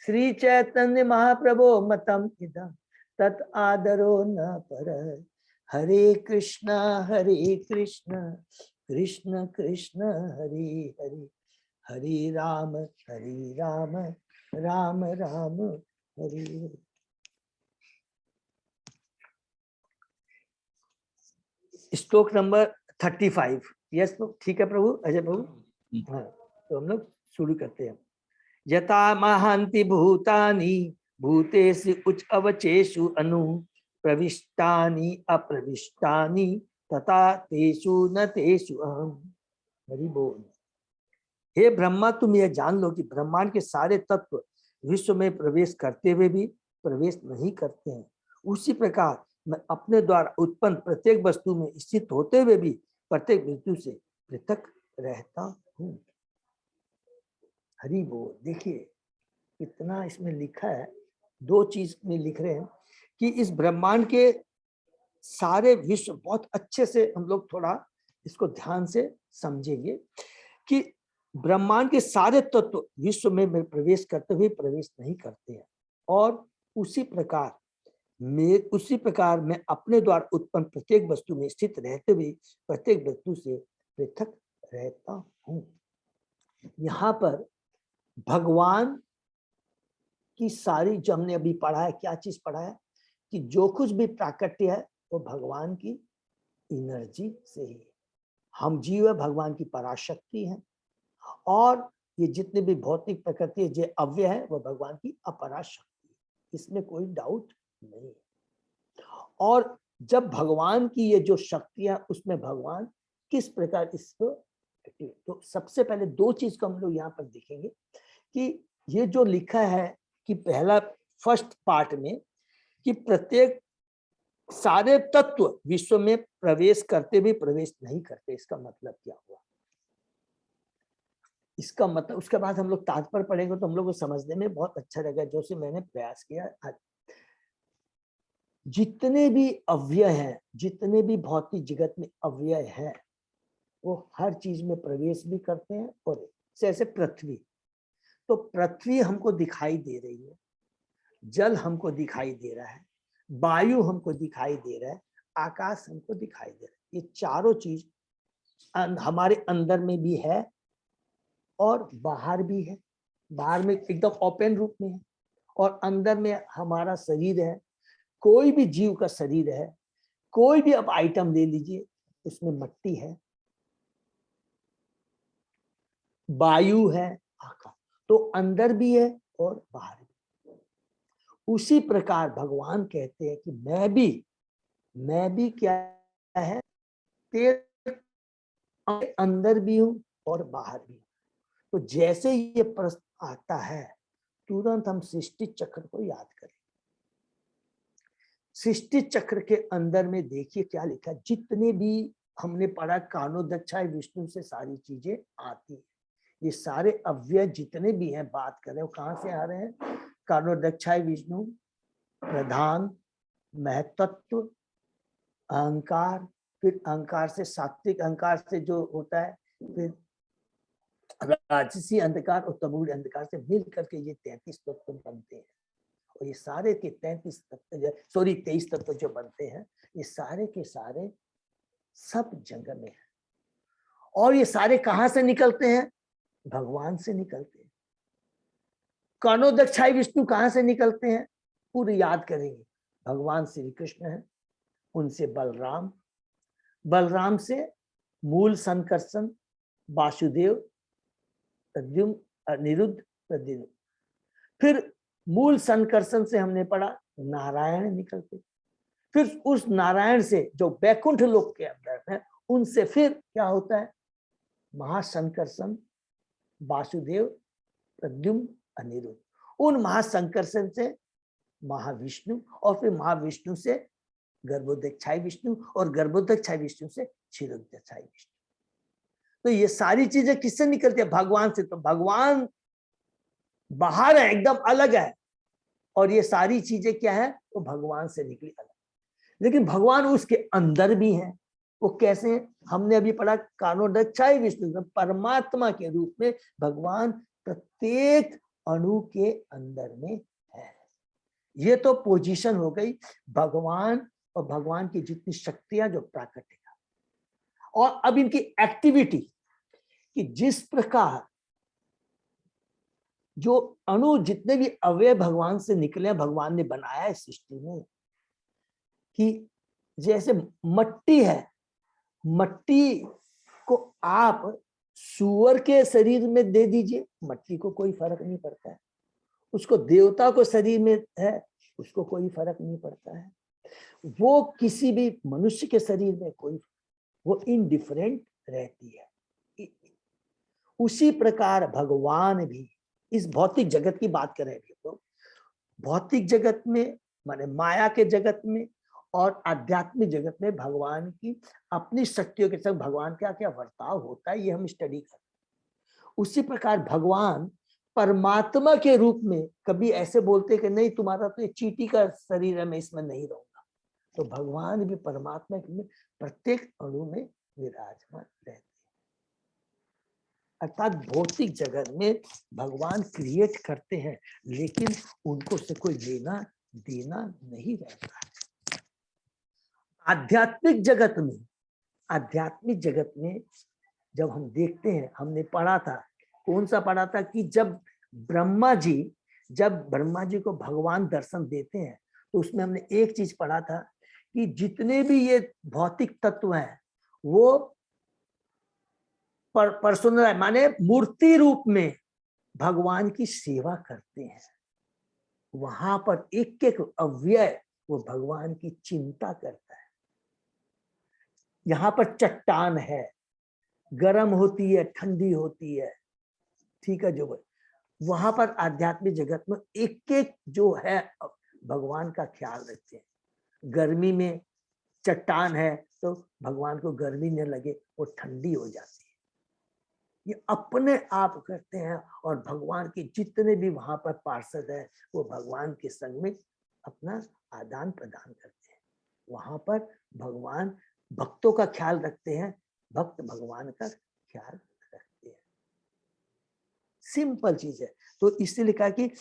श्री चैतन्य महाप्रभो मतम इदं तत् आदरो न पर। हरे कृष्ण कृष्ण कृष्ण हरे हरे, हरे राम राम राम हरे हरे। श्लोक नंबर 35। यस, ठीक है प्रभु, अजय प्रभु। हाँ, तो हम लोग शुरू करते हैं। यथा महांति भूतानि भूतेषु उच्च अवचेषु अनु प्रविष्टानि अप्रविष्टानि तथा तेषु न तेषु अहम। हरि बोल। हे ब्रह्मा, तुम यह जान लो कि ब्रह्मांड के सारे तत्व विश्व में प्रवेश करते हुए भी प्रवेश नहीं करते हैं। उसी प्रकार मैं अपने द्वारा उत्पन्न प्रत्येक वस्तु में स्थित होते हुए भी प्रत्येक वस्तु से पृथक रहता हूँ। हरि बोल। देखिए इतना इसमें लिखा है, दो चीज में लिख रहे हैं कि इस ब्रह्मांड के सारे विश्व, बहुत अच्छे से हम लोग थोड़ा इसको ध्यान से समझेंगे कि ब्रह्मांड के सारे तत्व विश्व में प्रवेश करते हुए प्रवेश नहीं करते हैं, और उसी प्रकार मैं अपने द्वारा उत्पन्न प्रत्येक वस्तु में स्थित रहते हुए प्रत्येक वस्तु से पृथक रहता हूँ। यहाँ पर भगवान की सारी, जो हमने अभी पढ़ा है, क्या चीज पढ़ा है कि जो कुछ भी प्राकट्य है वो भगवान की एनर्जी से ही। हम जीव भगवान की पराशक्ति है, और ये जितने भी भौतिक प्रकृति जो अव्यय है वो भगवान की अपराशक्ति, इसमें कोई डाउट नहीं। और जब भगवान की ये जो शक्तियां, उसमें भगवान किस प्रकार इसको, तो सबसे पहले दो चीज को हम लोग यहाँ पर देखेंगे कि ये जो लिखा है कि पहला फर्स्ट पार्ट में कि प्रत्येक सारे तत्व विश्व में प्रवेश करते भी प्रवेश नहीं करते, इसका मतलब क्या हुआ? इसका मतलब, उसके बाद हम लोग तात्पर्य पढ़ेंगे तो हम लोग को समझने में बहुत अच्छा रहेगा, जो से मैंने प्रयास किया। जितने भी अव्यय हैं, जितने भी भौतिक जगत में अव्यय है, वो हर चीज में प्रवेश भी करते हैं। और जैसे पृथ्वी, तो पृथ्वी हमको दिखाई दे रही है, जल हमको दिखाई दे रहा है, वायु हमको दिखाई दे रहा है, आकाश हमको दिखाई दे रहा है। ये चारों चीज हमारे अंदर में भी है और बाहर भी है। बाहर में एकदम ओपन रूप में है, और अंदर में हमारा शरीर है। कोई भी जीव का शरीर है, कोई भी अब आइटम ले लीजिए, उसमें मिट्टी है, वायु है, आकाश, तो अंदर भी है और बाहर भी। उसी प्रकार भगवान कहते हैं कि मैं भी क्या है, तेरे अंदर भी हूं और बाहर भी हूं। तो जैसे ये प्रश्न आता है, तुरंत हम सृष्टि चक्र को याद करें। सृष्टि चक्र के अंदर में देखिए क्या लिखा है। जितने भी हमने पढ़ा, कानोदक्षाय विष्णु से सारी चीजें आती है। ये सारे अव्यय जितने भी हैं, बात करें वो कहाँ से आ रहे हैं? कानोदक्षाय विष्णु, प्रधान, महतत्व, अहंकार, फिर अहंकार से सात्विक अहंकार से जो होता है, फिर राजसी अंधकार और तमोगुणी अंधकार से मिल करके ये 33 तत्व बनते हैं। और ये सारे के 33 तत्व, सॉरी 23 तत्व जो बनते हैं, ये सारे के सारे सब जगह में है। और ये सारे कहां से निकलते हैं? भगवान से निकलते हैं। कानोदक्षाई विष्णु कहां से निकलते हैं? पूरे याद करेंगे। भगवान श्री कृष्ण है, उनसे बलराम, बलराम से मूल संकर्षण वासुदेव, प्रद्युम्न, अनिरुद्ध, प्रद्युम्न। फिर मूल संकर्षण से हमने पढ़ा नारायण निकलते, फिर उस नारायण से जो वैकुंठ लोक के अंदर है, उनसे फिर क्या होता है? महासंकर्षण वासुदेव, प्रद्युम्न, अनिरुद्ध। उन महासंकर्षण से महाविष्णु, और फिर महाविष्णु से गर्भोदक्षाई विष्णु, और गर्भोदक्षाई विष्णु से क्षीरोदक्षाई विष्णु। तो ये सारी चीजें किससे निकलती है? भगवान से। तो भगवान बाहर है, एकदम अलग है, और ये सारी चीजें क्या है? वो भगवान से निकली अलग। लेकिन भगवान उसके अंदर भी है। वो कैसे हैं? हमने अभी पढ़ा कानोदक्षाई विष्णु, परमात्मा के रूप में भगवान प्रत्येक अणु के अंदर में है। ये तो पोजीशन हो गई भगवान और भगवान की जितनी शक्तियां जो प्राकट है। और अब इनकी एक्टिविटी, कि जिस प्रकार जो अणु, जितने भी अवयव भगवान से निकले, भगवान ने बनाया है सृष्टि में, कि जैसे मट्टी है, मट्टी को आप सूअर के शरीर में दे दीजिए, मट्टी को कोई फर्क नहीं पड़ता है। उसको देवता को शरीर में है, उसको कोई फर्क नहीं पड़ता है। वो किसी भी मनुष्य के शरीर में कोई, वो इनडिफरेंट रहती है। उसी प्रकार भगवान भी इस भौतिक जगत की बात कर रहे हैं तो भौतिक जगत में, माने माया के जगत में और आध्यात्मिक जगत में भगवान की अपनी शक्तियों के संग भगवान का क्या वर्ताव होता है, ये हम स्टडी करते हैं। उसी प्रकार भगवान परमात्मा के रूप में कभी ऐसे बोलते कि नहीं, तुम्हारा तो ये चींटी का शरीर है, मैं इसमें नहीं रहूंगा। तो भगवान भी परमात्मा में प्रत्येक अणु में विराजमान रहते हैं। अर्थात भौतिक जगत में भगवान क्रिएट करते हैं, लेकिन उनको से कोई लेना देना नहीं रहता। आध्यात्मिक जगत में जब हम देखते हैं, हमने पढ़ा था, कौन सा पढ़ा था, कि जब ब्रह्मा जी को भगवान दर्शन देते हैं, तो उसमें हमने एक चीज पढ़ा था कि जितने भी ये भौतिक तत्व हैं, वो पर्सनल, माने मूर्ति रूप में भगवान की सेवा करते हैं। वहां पर एक एक अव्यय वो भगवान की चिंता करता है। यहाँ पर चट्टान है, गर्म होती है, ठंडी होती है, ठीक है, जो वहां पर आध्यात्मिक जगत में एक एक जो है भगवान का ख्याल रखते हैं। गर्मी में चट्टान है तो भगवान को गर्मी न लगे, वो ठंडी हो जाती है। ये अपने आप करते हैं, और भगवान के जितने भी वहां पर पार्षद है, वो भगवान के संग में अपना आदान प्रदान करते हैं। वहां पर भगवान भक्तों का ख्याल रखते हैं, भक्त भगवान का ख्याल रखते हैं। सिंपल चीज है। तो इससे लिखा कि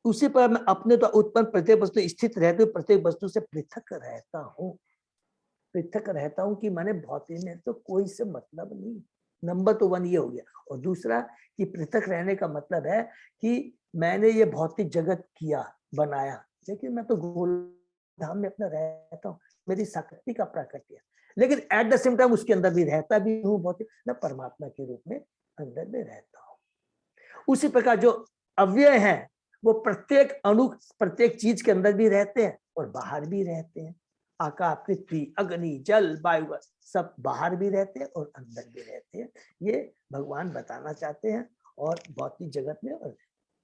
उसी पर मैं अपने तो उत्पन्न प्रत्येक वस्तु स्थित रहते हुए प्रत्येक वस्तु से पृथक रहता हूँ। पृथक रहता हूँ कि मैंने भौतिक में तो कोई से मतलब नहीं। नंबर तो 1 ये हो गया। और दूसरा कि पृथक रहने का मतलब है कि मैंने ये भौतिक जगत किया, बनाया, लेकिन मैं तो गोलधाम में अपना रहता हूँ, मेरी शक्ति का प्राकट्य है। लेकिन एट द सेम टाइम उसके अंदर भी रहता भी हूँ भौतिक, मैं परमात्मा के रूप में अंदर में रहता हूँ। उसी प्रकार जो अव्यय है वो प्रत्येक अणु, प्रत्येक चीज के अंदर भी रहते हैं और बाहर भी रहते हैं। आकाश, पृथ्वी, अग्नि, जल, वायु सब बाहर भी रहते हैं और अंदर भी रहते हैं। ये भगवान बताना चाहते हैं। और भौतिक जगत में,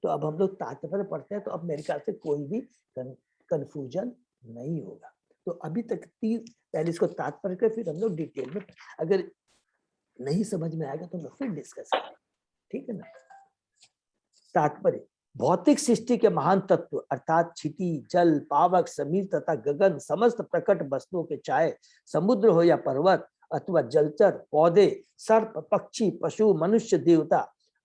तो अब हम लोग तात्पर्य पढ़ते हैं, तो अब मेरे ख्याल से कोई भी कंफ्यूजन नहीं होगा। तो अभी तक पहले इसको तात्पर्य कर, फिर हम लोग डिटेल में, अगर नहीं समझ में आएगा तो हम लोग फिर डिस्कस करेंगे, ठीक है ना। तात्पर्य भौतिक सृष्टि के महान तत्व अर्थात क्षिति, जल, पावक, समीर तथा गगन समस्त प्रकट वस्तुओं के, चाहे समुद्र हो या पर्वत अथवा जलचर, पौधे, सर्प, पक्षी, पशु, मनुष्य, देवता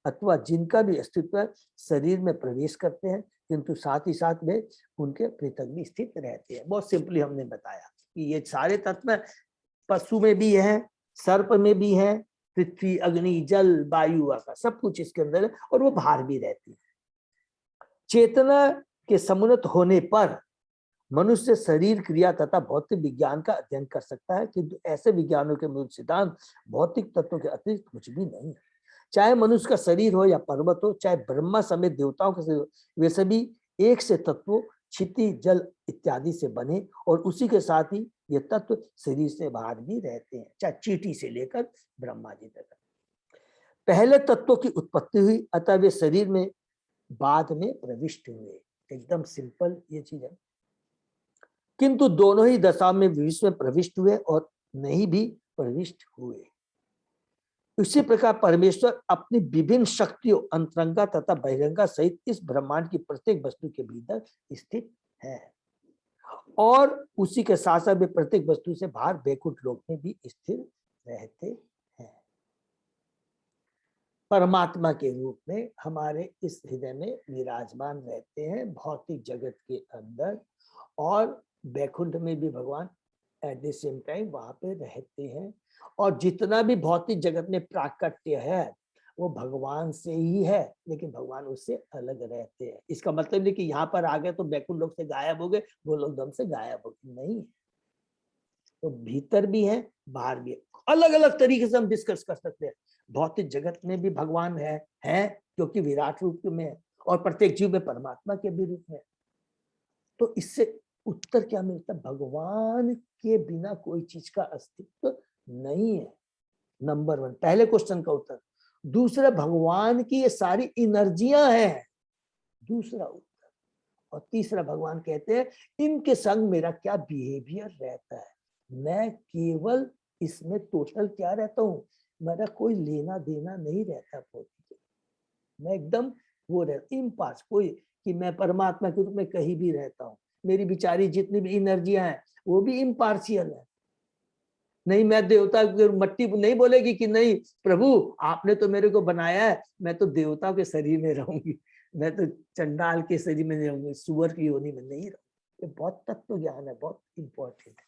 अथवा जिनका भी अस्तित्व शरीर में प्रवेश करते हैं, किंतु साथ ही साथ में उनके पृथक भी स्थित रहते हैं। बहुत सिंपली हमने बताया कि ये सारे तत्व पशु में भी है, सर्प में भी है, पृथ्वी, अग्नि, जल, वायु, आकाश, सब कुछ इसके अंदर है और वो बाहर भी रहती है। चेतना के समुन्नत होने पर मनुष्य शरीर, क्रिया तथा भौतिक विज्ञान का अध्ययन कर सकता है, किंतु ऐसे विज्ञानों के मूल सिद्धांत भौतिक तत्वों के अतिरिक्त कुछ भी नहीं है। चाहे मनुष्य का शरीर हो या पर्वत हो, चाहे ब्रह्मा समेत देवताओं के शरीर, वे सभी एक से तत्वों क्षिति, जल इत्यादि से बने और उसी के साथ ही ये तत्व शरीर से बाहर भी रहते हैं, चाहे चींटी से लेकर ब्रह्मा जी तक। पहले तत्वों की उत्पत्ति हुई, अतः वे शरीर में बाद में प्रविष्ट हुए। एकदम सिंपल ये चीज है, किंतु दोनों ही दशा में विश्व में प्रविष्ट हुए और नहीं भी प्रविष्ट हुए। इसी प्रकार परमेश्वर अपनी विभिन्न शक्तियों अंतरंगा तथा बहिरंगा सहित इस ब्रह्मांड की प्रत्येक वस्तु के भीतर स्थित है और उसी के साथ साथ वे प्रत्येक वस्तु से बाहर वैकुंठ लोक में भी स्थिर रहते हैं। परमात्मा के रूप में हमारे इस हृदय में विराजमान रहते हैं भौतिक जगत के अंदर, और वैकुंठ में भी भगवान एट द सेम टाइम वहां पे रहते हैं। और जितना भी भौतिक जगत में प्राकट्य है वो भगवान से ही है, लेकिन भगवान उससे अलग रहते हैं। इसका मतलब नहीं कि यहाँ पर आ गए तो वैकुंठ लोक से गायब हो गए, वो लोग दम से गायब हो गए, नहीं। तो भीतर भी है, बाहर भी है। अलग अलग तरीके से हम डिस्कस कर सकते हैं। भौतिक जगत में भी भगवान है क्योंकि विराट रूप में है, और प्रत्येक जीव में परमात्मा के भी रूप में। तो इससे उत्तर क्या मिलता है? भगवान के बिना कोई चीज का अस्तित्व नहीं है, नंबर 1, पहले क्वेश्चन का उत्तर। दूसरा, भगवान की ये सारी एनर्जियां हैं, दूसरा उत्तर। और तीसरा, भगवान कहते हैं इनके संग मेरा क्या बिहेवियर रहता है, मैं केवल इसमें टोटल क्या रहता हूं, मेरा कोई लेना देना नहीं रहता, मैं एकदम वो रहता इम्पार्स, कोई कि मैं परमात्मा के रूप में कहीं भी रहता हूँ। मेरी बिचारी जितनी भी एनर्जियां हैं वो भी इम्पार्शियल है। नहीं, मैं देवता मट्टी नहीं बोलेगी कि नहीं प्रभु आपने तो मेरे को बनाया है, मैं तो देवता के शरीर में रहूंगी, मैं तो चंडाल के शरीर में नहीं रहूंगी, सुअर की योनि में नहीं रहूंगी। ये बहुत तत्व ज्ञान है, बहुत इंपॉर्टेंट है,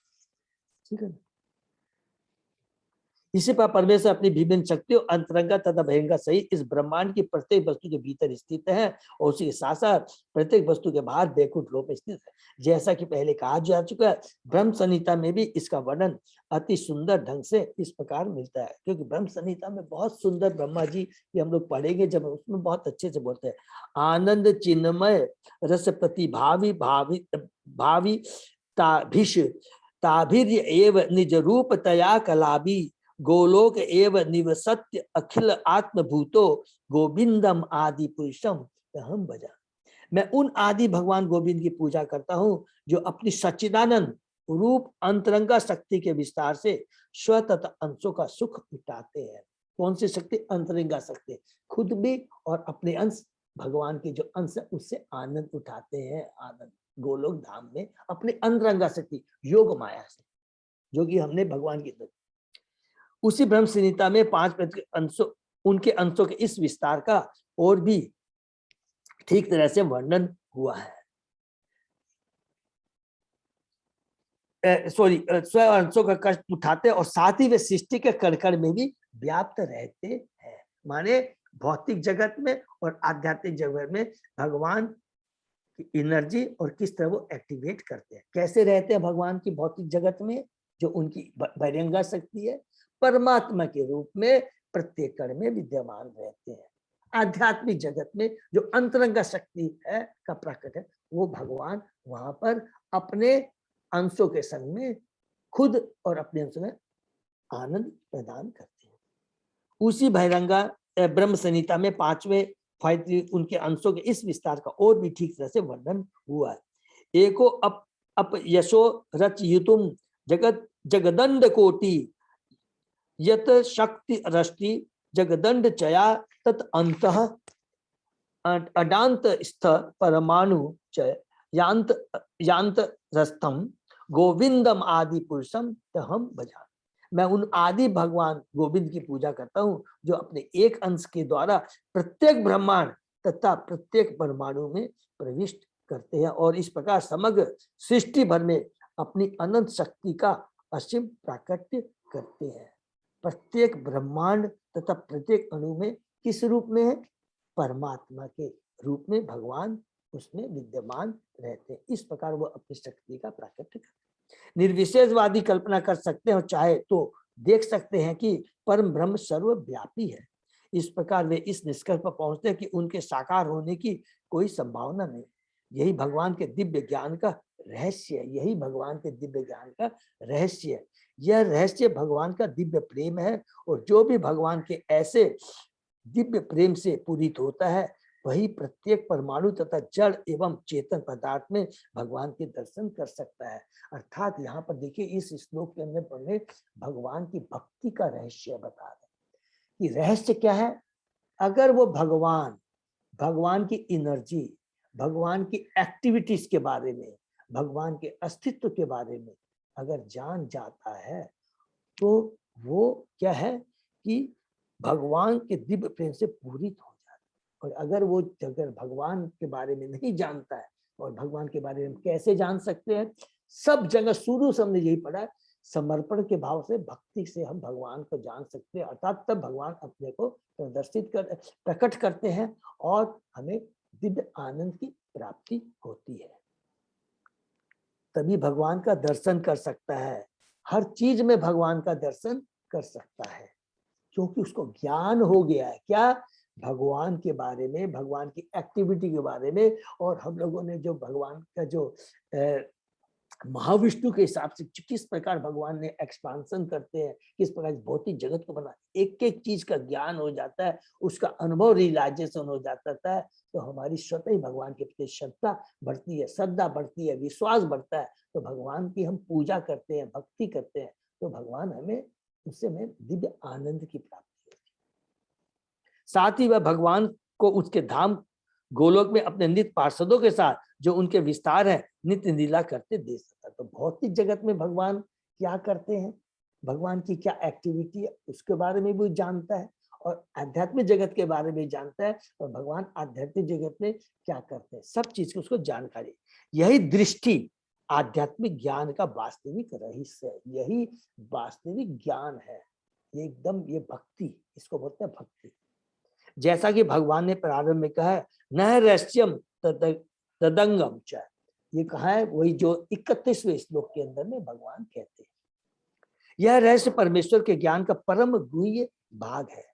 ठीक है ना। इसी पर परमेश्वर अपनी विभिन्न शक्तियों अंतरंगा तथा बहिरंगा सहित इस ब्रह्मांड की प्रत्येक वस्तु के भीतर स्थित है और उसी के साथ साथ प्रत्येक वस्तु के बाहर वैकुंठ लोक में स्थित है। जैसा कि पहले कहा जा चुका है, ब्रह्म संहिता में भी इसका वर्णन अति सुंदर ढंग से इस प्रकार मिलता है, क्योंकि ब्रह्म संहिता में बहुत सुंदर ब्रह्मा जी ये हम लोग पढ़ेंगे जब, उसमें बहुत अच्छे से बोलते हैं आनंद चिन्मय रसपति भावी भावी भावी ताभिष ताभिर्य एव निज रूप तया कलाबी गोलोक एव निवसत्य अखिल आत्मभूतो गोविंदम आदि पुरुषम हम भजा। मैं उन आदि भगवान गोविंद की पूजा करता हूँ जो अपनी सच्चिदानंद रूप अंतरंगा शक्ति के विस्तार से स्व तथा अंशों का सुख उठाते हैं। कौन सी शक्ति? अंतरंगा शक्ति, खुद भी और अपने अंश भगवान के जो अंश है उससे आनंद उठाते हैं। आनंद गोलोक धाम में अपनी अंतरंगा शक्ति योग माया से, जो कि हमने भगवान की उसी ब्रह्म संहिता में 5 अंशों, उनके अंशों के इस विस्तार का और भी ठीक तरह से वर्णन हुआ है। स्व अंशों का कष्ट उठाते और साथ ही वे सृष्टि के कण में भी व्याप्त रहते हैं। माने भौतिक जगत में और आध्यात्मिक जगत में भगवान की एनर्जी और किस तरह वो एक्टिवेट करते हैं। कैसे रहते हैं भगवान की भौतिक जगत में? जो उनकी बहिरंगा शक्ति है, परमात्मा के रूप में प्रत्येक कण में विद्यमान रहते हैं। आध्यात्मिक जगत में जो अंतरंगा शक्ति है का प्रकट है, वो भगवान वहां पर अपने अंशों के संग में खुद और अपने अंशों में आनंद प्रदान करते हैं। उसी बहिरंगा ब्रह्म संहिता में 5वें उनके अंशों के इस विस्तार का और भी ठीक तरह से वर्णन हुआ है। एको अप यशो रचयुतुम जगत जगदंड कोटि यत शक्ति रष्टि जगदंड चया तत् अंतः अडांत स्थ परमाणु च यांत यांत रस्थम गोविंदम आदि पुरुषम तहम भजा। मैं उन आदि भगवान गोविंद की पूजा करता हूँ जो अपने एक अंश के द्वारा प्रत्येक ब्रह्मांड तथा प्रत्येक परमाणु में प्रविष्ट करते हैं और इस प्रकार समग्र सृष्टि भर में अपनी अनंत शक्ति का असीम प्राकट्य करते हैं। प्रत्येक ब्रह्मांड तथा प्रत्येक अणु में किस रूप में है? परमात्मा के रूप में भगवान उसमें विद्यमान रहते हैं। इस प्रकार वो अपनी शक्ति का प्राकट्य करते हैं। निर्विशेषवादी कल्पना कर सकते हैं और चाहे तो देख सकते हैं कि परम ब्रह्म सर्वव्यापी है। इस प्रकार वे इस निष्कर्ष पर पहुंचते हैं कि उनके साकार होने की कोई संभावना नहीं। यही भगवान के दिव्य ज्ञान का रहस्य है। यही भगवान के दिव्य ज्ञान का रहस्य है। यह रहस्य भगवान का दिव्य प्रेम है और जो भी भगवान के ऐसे दिव्य प्रेम से पूरित होता है वही प्रत्येक परमाणु तथा जड़ एवं चेतन पदार्थ में भगवान के दर्शन कर सकता है। अर्थात यहाँ पर देखिए इस श्लोक के अंदर पंडित भगवान की भक्ति का रहस्य बता रहे कि रहस्य क्या है। अगर वो भगवान की एनर्जी, भगवान की एक्टिविटीज के बारे में, भगवान के अस्तित्व के बारे में अगर जान जाता है तो वो क्या है कि भगवान के दिव्य प्रेम से पूरित हो जाता है। और अगर भगवान के बारे में नहीं जानता है, और भगवान के बारे में कैसे जान सकते हैं? सब जगह शुरू से हमने यही पढ़ा है, समर्पण के भाव से, भक्ति से हम भगवान को जान सकते हैं। अर्थात तब भगवान अपने को प्रकट करते हैं और हमें दिव्य आनंद की प्राप्ति होती है। तभी भगवान का दर्शन कर सकता है। हर चीज में भगवान का दर्शन कर सकता है क्योंकि उसको ज्ञान हो गया है। क्या? भगवान के बारे में, भगवान की एक्टिविटी के बारे में। और हम लोगों ने जो भगवान का जो महाविष्णु के हिसाब से किस प्रकार भगवान ने एक्सपांसन करते हैं, किस प्रकार भौतिक जगत को बना, एक एक चीज का ज्ञान हो जाता है, उसका अनुभव रियलाइजेशन हो जाता है, तो हमारी स्वतः ही भगवान के प्रति श्रद्धा बढ़ती है, श्रद्धा बढ़ती है, विश्वास बढ़ता है। तो भगवान की हम पूजा करते हैं, भक्ति करते हैं, तो भगवान हमें उससे में दिव्य आनंद की प्राप्ति होती है। साथ ही वह भगवान को उसके धाम गोलोक में अपने नित्य पार्षदों के साथ जो उनके विस्तार है नित्य लीला करते देख सकता है। तो भौतिक जगत में भगवान क्या करते हैं, भगवान की क्या एक्टिविटी है, उसके बारे में भी जानता है और आध्यात्मिक जगत के बारे में जानता है और भगवान आध्यात्मिक जगत में क्या करते हैं, सब चीज की उसको जानकारी। यही दृष्टि आध्यात्मिक ज्ञान का वास्तविक रहस्य है, यही वास्तविक ज्ञान है। ये एकदम, ये भक्ति, इसको बोलते हैं भक्ति। जैसा कि भगवान ने प्रारंभ में कहा है, न रहस्यम तदंगम च, ये कहा है वही जो 31वें श्लोक के अंदर में भगवान कहते हैं। यह रहस्य परमेश्वर के ज्ञान का परम गुह्य भाग है।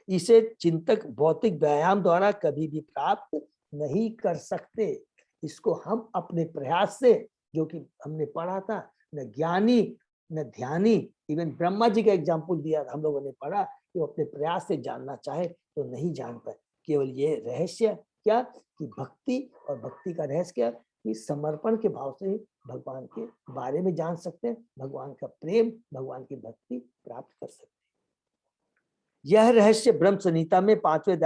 इसे चिंतक भौतिक व्यायाम द्वारा कभी भी प्राप्त नहीं कर सकते। इसको हम अपने प्रयास से, जो कि हमने पढ़ा था, न ज्ञानी न ध्यानी, इवन ब्रह्मा जी का एग्जाम्पल दिया हम लोगों ने पढ़ा कि वो अपने प्रयास से जानना चाहे तो नहीं जान पाए। केवल ये रहस्य क्या कि भक्ति, और भक्ति का रहस्य क्या कि समर्पण के भाव से ही भगवान के बारे में जान सकते हैं, भगवान का प्रेम, भगवान की भक्ति प्राप्त कर सकते हैं। यह रहस्य ब्रह्म संहिता में 5वें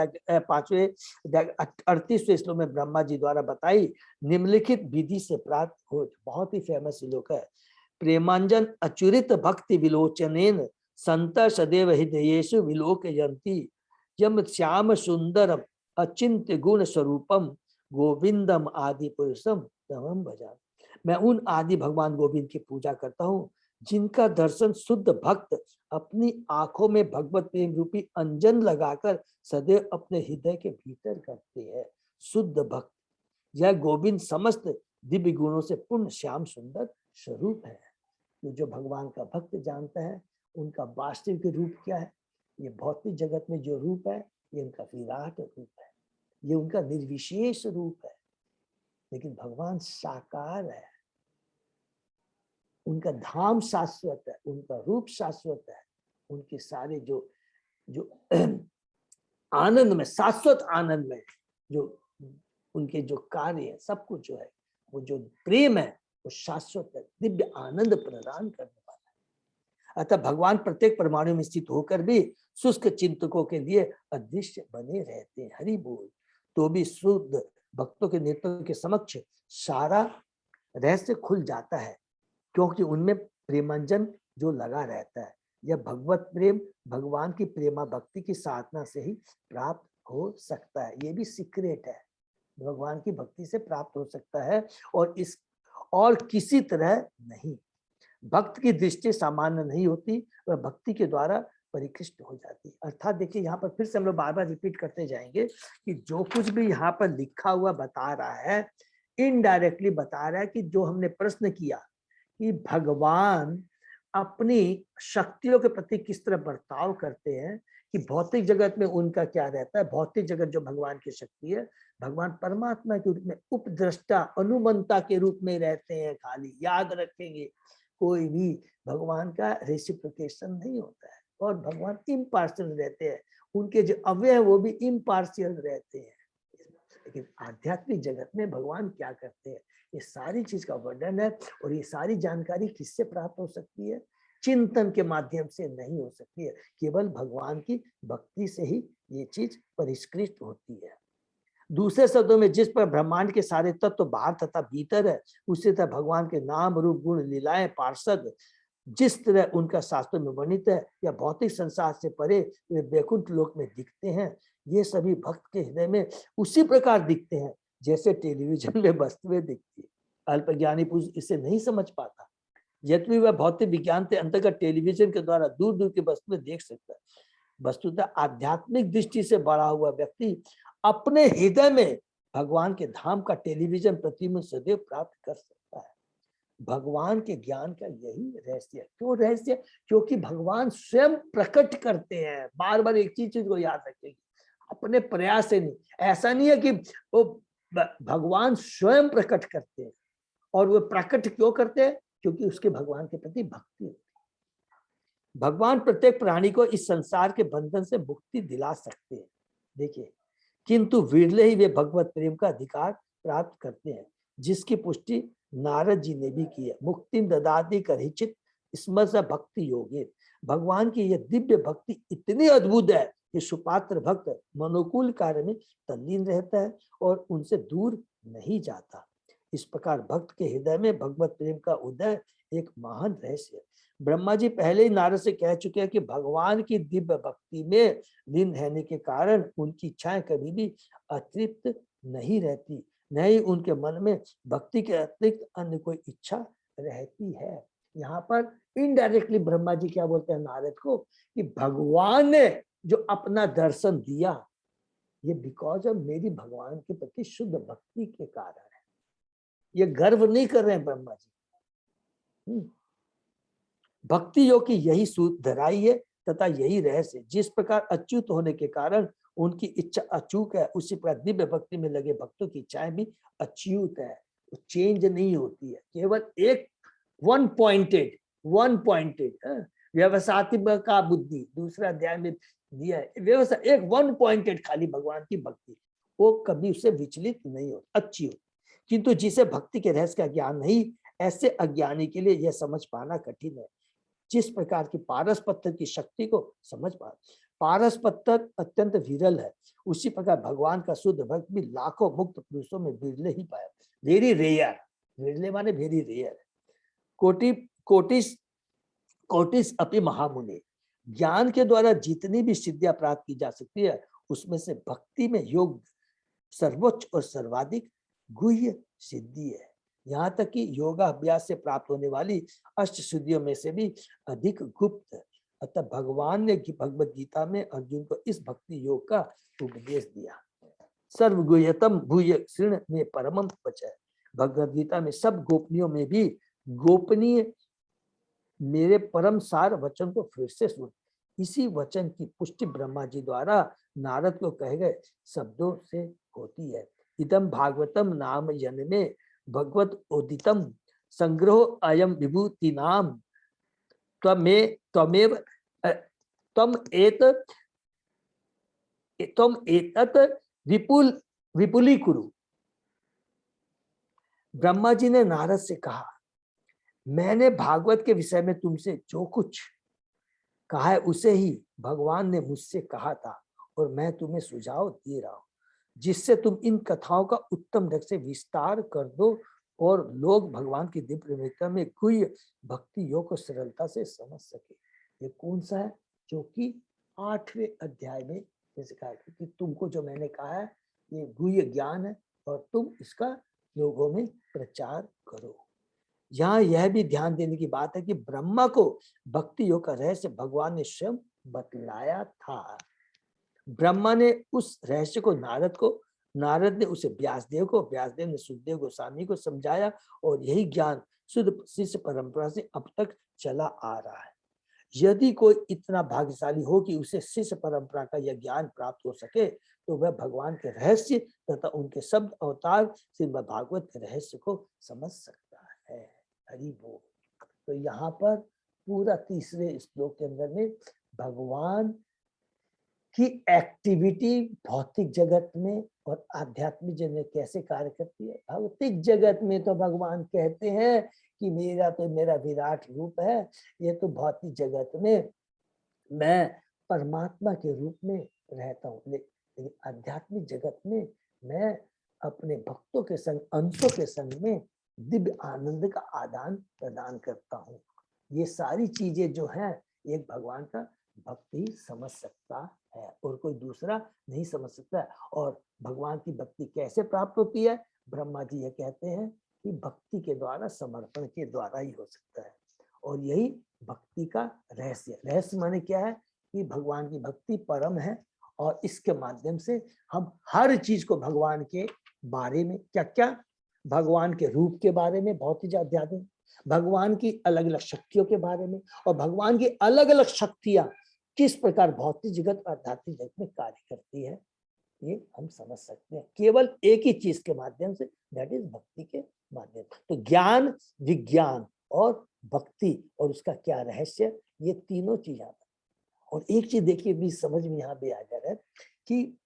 38वें श्लोक में ब्रह्मा जी द्वारा बताई निम्नलिखित विधि से प्राप्त हो। बहुत ही फेमस श्लोक है। प्रेमांजन अचुरित भक्ति विलोचनेन संत सदैव हृदयेषु विलोकयन्ति यम श्याम सुंदरम अचिंत्य गुण स्वरूपम गोविंदम आदि पुरुषम तमं भजामि। मैं उन आदि भगवान गोविंद की पूजा करता हूँ जिनका दर्शन शुद्ध भक्त अपनी आंखों में भगवत प्रेम रूपी अंजन लगाकर सदैव अपने हृदय के भीतर करते हैं। शुद्ध भक्त, यह गोविंद समस्त दिव्य गुणों से पूर्ण श्याम सुंदर स्वरूप है। तो जो भगवान का भक्त जानता है उनका वास्तविक रूप क्या है, ये भौतिक जगत में जो रूप है ये उनका विराट रूप है, ये उनका निर्विशेष रूप है। लेकिन भगवान साकार है, उनका धाम शाश्वत है, उनका रूप शाश्वत है, उनके सारे जो आनंद में, शाश्वत आनंद में जो उनके जो कार्य है, सब कुछ जो है, वो जो प्रेम है वो शाश्वत है, दिव्य आनंद प्रदान करने वाला है। अतः भगवान प्रत्येक परमाणु में स्थित होकर भी शुष्क चिंतकों के लिए अदृश्य बने रहते हैं। हरि बोल। तो भी शुद्ध भक्तों के नेत्रों के समक्ष सारा रहस्य खुल जाता है, क्योंकि उनमें प्रेमांजन जो लगा रहता है। यह भगवत प्रेम भगवान की प्रेमा भक्ति की साधना से ही प्राप्त हो सकता है। ये भी सीक्रेट है, भगवान की भक्ति से प्राप्त हो सकता है और किसी तरह नहीं। भक्त की दृष्टि सामान्य नहीं होती, वह भक्ति के द्वारा परिकृष्ट हो जाती है। अर्थात देखिए, यहाँ पर फिर से हम लोग बार बार रिपीट करते जाएंगे कि जो कुछ भी यहाँ पर लिखा हुआ बता रहा है, इनडायरेक्टली बता रहा है कि जो हमने प्रश्न किया कि भगवान अपनी शक्तियों के प्रति किस तरह बर्ताव करते हैं, कि भौतिक जगत में उनका क्या रहता है। भौतिक जगत जो भगवान की शक्ति है, भगवान परमात्मा के रूप में उपद्रष्टा अनुमंता के रूप में रहते हैं। खाली याद रखेंगे, कोई भी भगवान का रेसिप्रोकेशन नहीं होता है, और भगवान इम्पार्शियल रहते हैं। उनके जो अवयव है वो भी इम्पार्शियल रहते हैं। लेकिन आध्यात्मिक जगत में भगवान क्या करते हैं, ये सारी चीज का वर्णन है। और ये सारी जानकारी किससे प्राप्त हो सकती है? चिंतन के माध्यम से नहीं हो सकती है, केवल भगवान की भक्ति से ही ये चीज परिष्कृत होती है। दूसरे शब्दों में, जिस पर ब्रह्मांड के सारे तत्व बाहर तथा भीतर है, उसी तरह भगवान के नाम रूप गुण लीलाएं पार्षद जिस तरह उनका शास्त्रों में वर्णित है, या भौतिक संसार से परे वे वैकुंठ लोक में दिखते हैं, ये सभी भक्त के हृदय में उसी प्रकार दिखते हैं जैसे टेलीविजन में वस्तुएं दिखती है। अल्पज्ञानी पुरुष इसे नहीं समझ पाता, यद्यपि वह भौतिक विज्ञान के अंतर्गत टेलीविजन के द्वारा दूर दूर की वस्तुएं देख सकता है। वस्तुतः आध्यात्मिक दृष्टि से बड़ा हुआ व्यक्ति अपने हृदय में भगवान के धाम का टेलीविजन प्रतिबिंब सदैव प्राप्त कर सकता है। भगवान के ज्ञान का यही रहस्य है। क्यों रहस्य? क्योंकि भगवान स्वयं प्रकट करते हैं। बार बार एक चीज को याद रखेंगे, अपने प्रयास से नहीं। ऐसा नहीं है कि वो भगवान स्वयं प्रकट करते हैं, और वो प्रकट क्यों करते हैं? क्योंकि उसके भगवान के प्रति भक्ति होती है। भगवान प्रत्येक प्राणी को इस संसार के बंधन से मुक्ति दिला सकते हैं, देखिए, किंतु विरले ही वे भगवत प्रेम का अधिकार प्राप्त करते हैं, जिसकी पुष्टि नारद जी ने भी की है। मुक्ति ददाति करहिचित स्मृत भक्ति योगे। भगवान की यह दिव्य भक्ति इतनी अद्भुत है कि सुपात्र भक्त मनोकूल कार्य में तल्लीन रहता है और उनसे दूर नहीं जाता। इस प्रकार भक्त के हृदय में भगवत प्रेम का उदय एक महान रहस्य है। ब्रह्मा जी पहले ही नारद से कह चुके हैं कि भगवान की दिव्य भक्ति में लीन रहने के कारण उनकी इच्छाएं कभी भी अतृप्त नहीं रहती, नहीं उनके मन में भक्ति के अतिरिक्त अन्य कोई इच्छा रहती है। यहाँ पर इनडायरेक्टली ब्रह्मा जी क्या बोलते हैं नारद को, कि भगवान ने जो अपना दर्शन दिया, ये बिकॉज ऑफ मेरी भगवान के प्रति शुद्ध भक्ति के कारण है। ये गर्व नहीं कर रहे हैं ब्रह्मा जी। भक्ति योग की यही सुधराई है तथा यही रहस्य। जिस प्रकार अच्युत होने के कारण उनकी इच्छा अचूक है, उसी प्रकार दिव्य भक्ति में लगे भक्तों की इच्छाएं भी अच्युत है, चेंज नहीं होती है। केवल एक वन पॉइंटेड व्यवसायिक का बुद्धि, दूसरा अध्याय में दिया है, व्यवसाय एक वन पॉइंटेड खाली भगवान की भक्ति, वो कभी उससे विचलित नहीं हो, अच्छी हो। किंतु जिसे भक्ति के रहस्य का ज्ञान नहीं, ऐसे अज्ञानी के लिए यह समझ पाना कठिन है। जिस प्रकार की पारस पत्थर की शक्ति को समझ पा, पारस पत्थर अत्यंत विरल है, उसी प्रकार भगवान का शुद्ध भक्त भी लाखों मुक्त पुरुषों में विरले ही पाया। वेरी रेयर, विरले माने वेरी रेयर। कोटिस अपि महामुनि। ज्ञान के द्वारा जितनी भी सिद्धियां प्राप्त की जा सकती है, उसमें से भक्ति में योग सर्वोच्च और सर्वाधिक गुह्य सिद्धि है। यहाँ तक कि योगाभ्यास से प्राप्त होने वाली अष्ट सिद्धियों में से भी अधिक गुप्त है। अतः भगवान ने भगवद गीता में अर्जुन को इस भक्ति योग का उपदेश दिया। सर्वगुह्यतम भूय शृण में परमम वचः। भगवद गीता में सब गोपनीयों में भी गोपनीय मेरे परम सार वचन को फिर से सुन। इसी वचन की पुष्टि ब्रह्मा जी द्वारा नारद को कहे गए शब्दों से होती है। इदम भागवतम नाम जन में भगवत उदितम संग्रह अयम विभूति नाम त्वमेव त्वम एतत् विपुली कुरु। ब्रह्मा जी ने नारद से कहा, मैंने भागवत के विषय में तुमसे जो कुछ कहा है उसे ही भगवान ने मुझसे कहा था, और मैं तुम्हें सुझाव दे रहा हूं। जिससे तुम इन कथाओं का उत्तम ढंग से विस्तार कर दो और लोग भगवान की दिव्य प्रेमिका में गुह्य भक्ति योग को सरलता से समझ सके। ये कौन सा है? जो कि 8वें अध्याय में जैसे कहा कि तुमको जो मैंने कहा है ये गुह्य ज्ञान है और तुम इसका लोगों में प्रचार करो। यहाँ यह भी ध्यान देने की बात है कि ब्रह्मा को भक्ति योग का रहस्य भगवान ने स्वयं बतलाया था। ब्रह्मा ने उस रहस्य को नारद ने उसे व्यासदेव को, व्यासदेव ने सुखदेव गोस्वामी को समझाया और यही ज्ञान शुद्ध शिष्य परंपरा से अब तक चला आ रहा है। यदि कोई इतना भाग्यशाली हो कि उसे शिष्य परंपरा का यह ज्ञान प्राप्त हो सके तो वह भगवान के रहस्य तथा उनके शब्द अवतार श्रीमद् भागवत के रहस्य को समझ सकता है। हरि बोल। तो यहाँ पर पूरा 3रे श्लोक के अंदर में भगवान की एक्टिविटी भौतिक जगत में और आध्यात्मिक जगत में कैसे कार्य करती है। भौतिक जगत में तो भगवान कहते हैं कि मेरा विराट रूप है। ये तो भौतिक जगत में मैं परमात्मा के रूप में रहता हूँ, लेकिन आध्यात्मिक जगत में मैं अपने भक्तों के संग, अंशों के संग में दिव्य आनंद का आदान प्रदान करता हूँ। ये सारी चीजें जो हैं एक भगवान का भक्ति समझ सकता है और कोई दूसरा नहीं समझ सकता है। और भगवान की भक्ति कैसे प्राप्त होती है? ब्रह्मा जी ये कहते हैं कि भक्ति के द्वारा, समर्पण के द्वारा ही हो सकता है। और यही भक्ति का रहस्य माने क्या है कि भगवान की भक्ति परम है और इसके माध्यम से हम हर चीज को भगवान के बारे में, क्या भगवान के रूप के बारे में बहुत ही ज्यादा ध्यान, भगवान की अलग अलग शक्तियों के बारे में और भगवान की अलग अलग शक्तियां किस प्रकार भौतिक जगत और आध्यात्मिक जगत में कार्य करती है, ये हम समझ सकते हैं केवल एक ही चीज के माध्यम से, दैट इज भक्ति के माध्यम। तो ज्ञान, विज्ञान और भक्ति और उसका क्या रहस्य, ये तीनों चीज आता है। और एक चीज देखिए भी समझ में यहाँ भी आ जा रहा है कि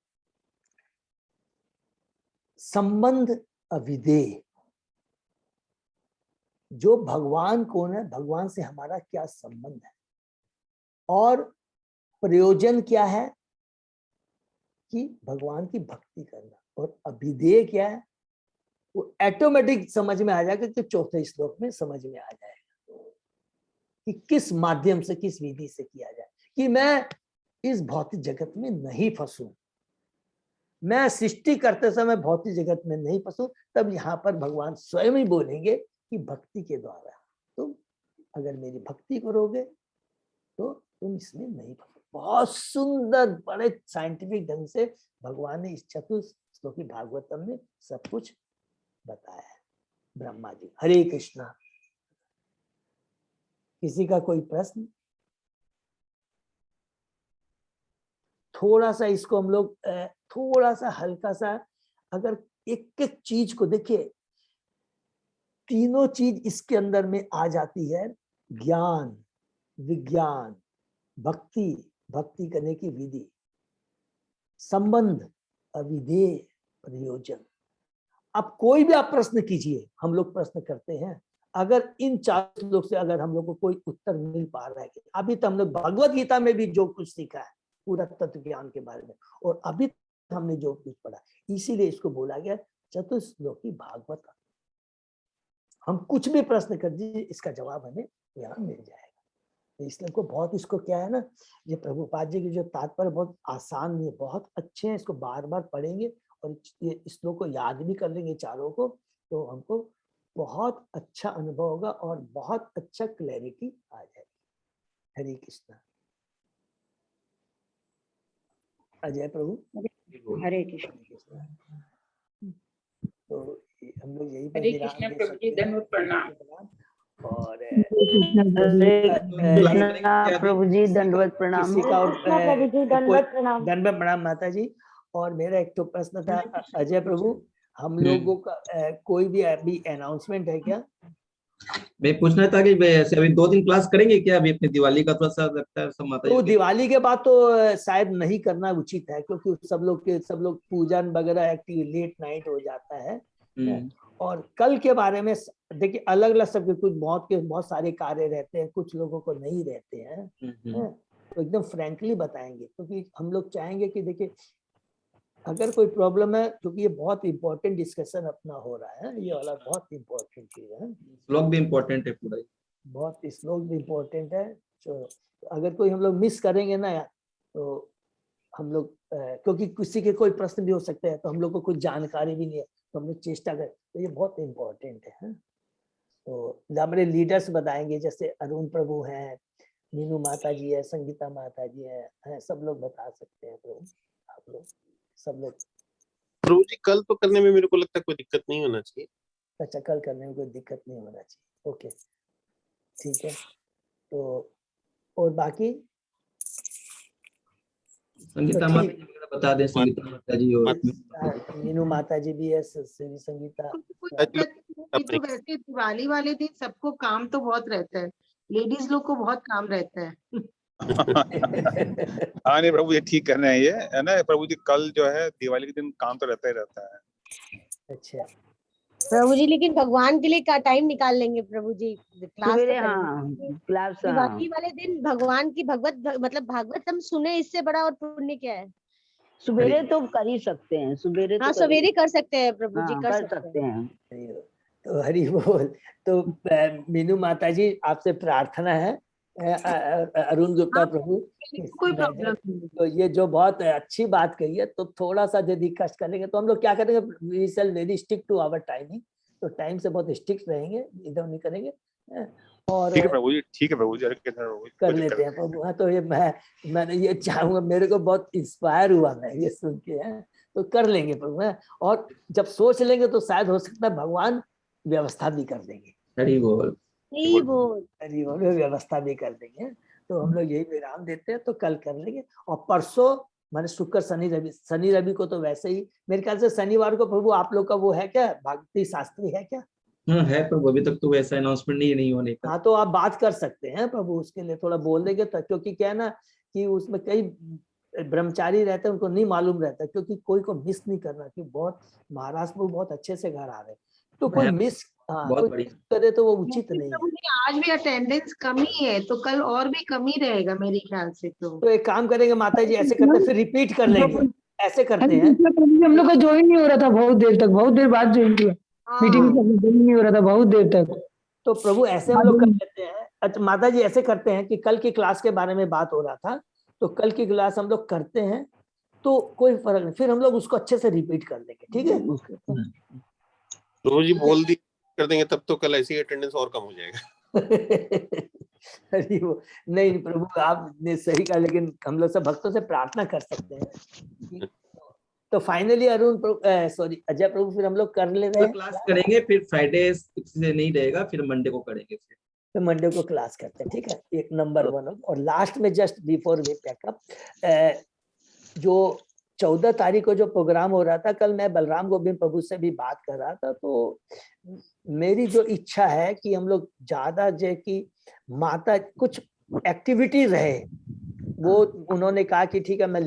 संबंध अविधेय, जो भगवान कौन है, भगवान से हमारा क्या संबंध है और प्रयोजन क्या है कि भगवान की भक्ति करना, और अभिधेय क्या है वो ऑटोमेटिक समझ में आ जाएगा कि 4थे श्लोक में समझ में आ जाएगा कि किस माध्यम से, किस विधि से किया जाए कि मैं इस भौतिक जगत में नहीं फंसूं, मैं सृष्टि करते समय भौतिक जगत में नहीं फंसूं। तब यहाँ पर भगवान स्वयं ही बोलेंगे कि भक्ति के द्वारा तुम अगर मेरी भक्ति करोगे तो तुम इसमें नहीं फंसो। बहुत सुंदर, बड़े साइंटिफिक ढंग से भगवान ने इस 4 श्लोकी भागवतम में सब कुछ बताया है। ब्रह्मा जी, हरे कृष्णा। किसी का कोई प्रश्न? थोड़ा सा इसको हम लोग थोड़ा सा हल्का सा, अगर एक एक चीज को देखिए, तीनों चीज इसके अंदर में आ जाती है। ज्ञान, विज्ञान, भक्ति करने की विधि, संबंध, अविधेय, प्रयोजन। अब कोई भी आप प्रश्न कीजिए, हम लोग प्रश्न करते हैं, अगर इन 4 श्लोक से अगर हम लोग को कोई उत्तर मिल पा रहा है, अभी तो हम लोग भगवत गीता में भी जो कुछ सीखा है पूरा तत्व ज्ञान के बारे में, और अभी हमने जो कुछ पढ़ा, इसीलिए इसको बोला गया 4 श्लोकी भागवत। हम कुछ भी प्रश्न कर दीजिए, इसका जवाब हमें यहाँ मिल जाएगा। तो इसलिए को बहुत, इसको क्या है ना, ये प्रभुपाद जी के जो तात्पर्य बहुत आसान है, बहुत अच्छे हैं, इसको बार बार पढ़ेंगे और ये श्लोक को याद भी कर लेंगे चारों को, तो हमको बहुत अच्छा अनुभव होगा और बहुत अच्छा क्लैरिटी आ जाएगी। हरे कृष्णा। अजय प्रभु। हरे कृष्ण। तो हम लोग यही हरे कृष्ण प्रभु जी, धन्यवाद, प्रणाम। और प्रभु जी दंडवत प्रणाम। किसी का प्रभु जी दंडवत प्रणाम। दंडवत प्रणाम माता जी। और मेरा एक तो प्रश्न था अजय प्रभु, हम लोगों का कोई भी अभी अनाउंसमेंट है क्या? मैं पूछना था कि वैसे अभी 2 दिन क्लास करेंगे क्या? अभी अपनी दिवाली का थोड़ा सा लगता है सब माता जी। तो दिवाली के बाद तो शायद नहीं करना उचित है, क्योंकि सब लोग पूजन वगैरह एक्टिव लेट नाइट हो जाता है। और कल के बारे में देखिए, अलग अलग सबके कुछ बहुत सारे कार्य रहते हैं, कुछ लोगों को नहीं रहते हैं। तो एकदम फ्रैंकली बताएंगे, क्योंकि हम लोग चाहेंगे कि देखिए अगर कोई प्रॉब्लम है, क्योंकि ये बहुत इंपॉर्टेंट डिस्कशन अपना हो रहा है, ये वाला बहुत इंपॉर्टेंट चीज है, श्लोक भी इम्पोर्टेंट है पूरा। बहुत श्लोक भी इम्पोर्टेंट है। तो अगर कोई हम लोग मिस करेंगे ना तो हम लोग क्योंकि किसी के कोई प्रश्न भी हो सकते हैं, तो हम लोग को कुछ जानकारी भी नहीं है, तो हम लोग चेष्टा करें, तो ये बहुत इम्पोर्टेंट है। तो हमारे लीडर्स बताएंगे, जैसे अरुण प्रभु हैं, मीनू माता जी है, संगीता माता जी है, सब लोग बता सकते हैं। तो आप लोग सब लोग प्रभु जी कल तो करने में मेरे को लगता है कोई दिक्कत नहीं होना चाहिए। अच्छा, कल करने में कोई दिक्कत नहीं होना चाहिए। ओके, ठीक है। तो और बाकी संगीता तो माता ठीक, जी वगैरह बता दें, संगीता माता जी और मीनू माता जी भी है, श्री संगीता। कोई दिक्कत नहीं है, तो वैसे दिवाली वाले दिन सबको काम तो बहुत रहता है, लेडीज लोग को बहुत काम रहता है। हाँ नहीं प्रभु, ये ठीक करना है, ये है ना प्रभु जी। कल जो है दिवाली के दिन काम तो रहता ही रहता है। अच्छा प्रभु जी, लेकिन भगवान के लिए क्या टाइम निकाल लेंगे प्रभु जी? क्लास सवेरे, तो हाँ करेंगे। क्लास, दिवाली वाले दिन भगवान की मतलब भागवत हम सुने, इससे बड़ा और पुण्य क्या है? सवेरे तो कर ही सकते हैं, सवेरे तो हाँ, सवेरे कर सकते हैं प्रभु जी, हाँ कर कर सकते सकते हैं। हैं। तो हरि बोल। तो मीनू माता जी, आपसे प्रार्थना है, अरुण गुप्ता हाँ, प्रभु, कोई प्रॉब्लम नहीं। तो ये जो बहुत अच्छी बात कही है, तो थोड़ा सा यदि कष्ट करेंगे तो हम लोग क्या करेंगे, we shall very stick to our timing, तो टाइम से बहुत स्टिक रहेंगे, इधर नहीं करेंगे। और ठीक है प्रभु जी, ठीक है प्रभु जी, अरे कितना प्रभु जी, कर कोई दिक्कत लेते हैं प्रभु। हाँ, तो ये मैंने ये चाहूंगा, मेरे को बहुत इंस्पायर हुआ मैं ये सुन के, है तो कर लेंगे प्रभु है। और जब सोच लेंगे तो शायद हो सकता है भगवान व्यवस्था भी कर देंगे। हरि बोल। नहीं बोल, हरि बोल, व्यवस्था भी कर देंगे। तो हम लोग यही विराम देते हैं, तो कल कर लेंगे। और परसों माने शुक्र शनि रवि, शनि रवि को तो वैसे ही मेरे ख्याल से शनिवार को प्रभु आप लोग का वो है क्या, भक्ति शास्त्री है क्या? हाँ है प्रभु, अभी तक तो वैसा अनाउंसमेंट नहीं होने का। हाँ, तो आप बात कर सकते हैं प्रभु, उसके लिए थोड़ा बोल देंगे, तो क्योंकि क्या है ना कि उसमें कई ब्रह्मचारी रहते हैं, उनको नहीं मालूम रहता, क्योंकि कोई को मिस नहीं करना, कि बहुत महाराष्ट्र में बहुत अच्छे से घर आ रहे, तो कोई मिस बहुत कोई बढ़िया। करे तो वो उचित नहीं है। प्रभु जी, आज भी अटेंडेंस कम ही है, तो कल और भी कम ही रहेगा मेरे ख्याल से। तो एक काम करेंगे माता जी, ऐसे करते हैं, फिर रिपीट कर लेंगे, ऐसे करते हैं। हम लोग का ज्वाइन नहीं हो रहा था बहुत देर तक, बहुत देर बाद ज्वाइन किया, मीटिंग नहीं हो रहा था बहुत देर तक। तो प्रभु ऐसे हम लोग कर लेते हैं। अच्छा माता जी, ऐसे करते हैं कि कल की क्लास के बारे में बात हो रहा था, तो कल की क्लास हम लोग करते हैं, तो कोई फर्क नहीं, फिर हम लोग उसको अच्छे से रिपीट कर लेंगे, ठीक है? प्रभु जी बोल दी कर देंगे, तब तो कल ऐसी अटेंडेंस और कम हो जाएगा। अरे वो नहीं प्रभु, आपने सही कहा, लेकिन हम लोग सब भक्तों से प्रार्थना कर सकते हैं। तो फाइनली अरुण प्रभु, सॉरी अजय प्रभु, फिर हम लोग कर ले रहे हैं क्लास करेंगे, फिर फ्राइडे से नहीं रहेगा, फिर मंडे को करेंगे। तो मंडे को क्लास करते हैं, ठीक है? एक नंबर 1। और लास्ट में जस्ट बिफोर वी पैकअप, जो 14 तारीख को जो प्रोग्राम हो रहा था, कल मैं बलराम गोविंद प्रभु से भी बात कर रहा था, तो मेरी जो इच्छा है कि हम लोग ज्यादा जो कि माता कुछ एक्टिविटी रहे, वो उन्होंने कहा कि ठीक है मैं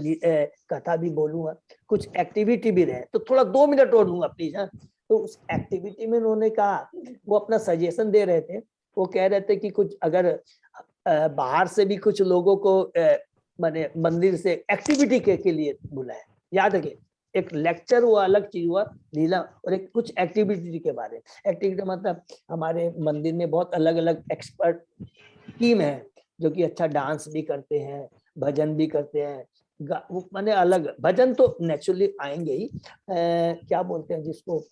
कथा भी बोलूंगा, कुछ एक्टिविटी भी रहे, तो थोड़ा 2 मिनट और दूंगा प्लीज। तो उस एक्टिविटी में उन्होंने कहा, वो अपना सजेशन दे रहे थे, वो कह रहे थे कि कुछ अगर बाहर से भी कुछ लोगों को माने मंदिर से एक्टिविटी के लिए बुलाए। याद रखिए, एक लेक्चर हुआ अलग चीज हुआ लीला, और एक कुछ एक्टिविटी के बारे में। एक्टिविटी मतलब हमारे मंदिर में बहुत अलग अलग एक्सपर्ट टीम है, जो कि अच्छा डांस भी करते हैं, भजन भी करते हैं, माने अलग भजन तो नेचुरली आएंगे ही, क्या बोलते हैं जिसको,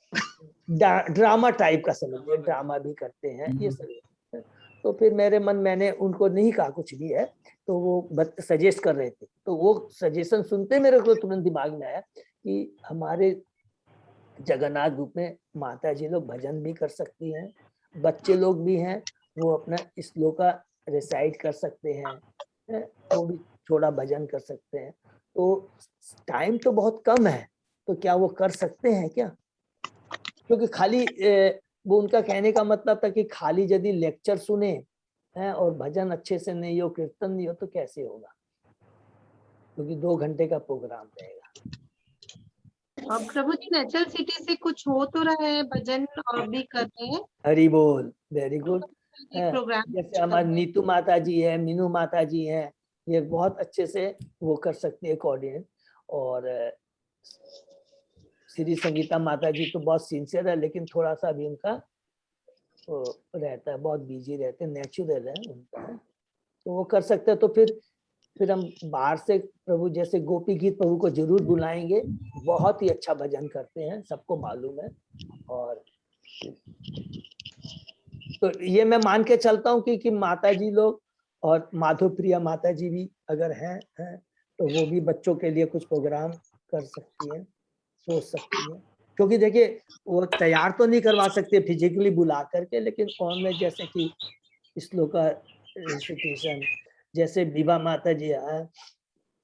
ड्रामा टाइप का समझिए, ड्रामा भी करते हैं ये सब। तो फिर मैंने उनको नहीं कहा कुछ भी है, तो वो सजेस्ट कर रहे थे, तो वो सजेशन सुनते मेरे को तुरंत दिमाग में आया कि हमारे जगन्नाथ ग्रुप में माता जी लोग भजन भी कर सकती हैं, बच्चे लोग भी हैं, वो अपना श्लोक का रिसाइट कर सकते हैं, वो भी थोड़ा भजन कर सकते हैं। तो टाइम तो बहुत कम है, तो क्या वो कर सकते हैं क्या? क्योंकि खाली वो उनका कहने का मतलब था कि खाली यदि लेक्चर सुने और भजन अच्छे से नहीं हो, कीर्तन नहीं हो, तो कैसे होगा? क्योंकि 2 घंटे का प्रोग्राम रहेगा। और प्रभु जी, नेचुरल सिटी से कुछ हो तो रहा है, भजन और भी कर रहे हैं। हरि बोल, वेरी गुड। प्रोग्राम जैसे हमारी नीतू माता जी है, मीनू माता जी है, ये बहुत अच्छे से वो कर सकती है कोऑर्डिनेट। और श्री संगीता माता जी तो बहुत सिंसियर है, लेकिन थोड़ा सा अभी उनका वो रहता है, बहुत बिजी रहते हैं, नेचुरल है उनका, तो वो कर सकते हैं। तो फिर हम बाहर से प्रभु जैसे गोपी गीत प्रभु को जरूर बुलाएंगे, बहुत ही अच्छा भजन करते हैं, सबको मालूम है। और तो ये मैं मान के चलता हूँ कि माता जी लोग और माधव प्रिया माता जी भी अगर हैं तो वो भी बच्चों के लिए कुछ प्रोग्राम कर सकती है, सोच सकती है। क्योंकि देखिए वो तैयार तो नहीं करवा सकते फिजिकली बुला करके, लेकिन फॉर्म में जैसे कि श्लोका रिसिटेशन, जैसे विभा माता जी है।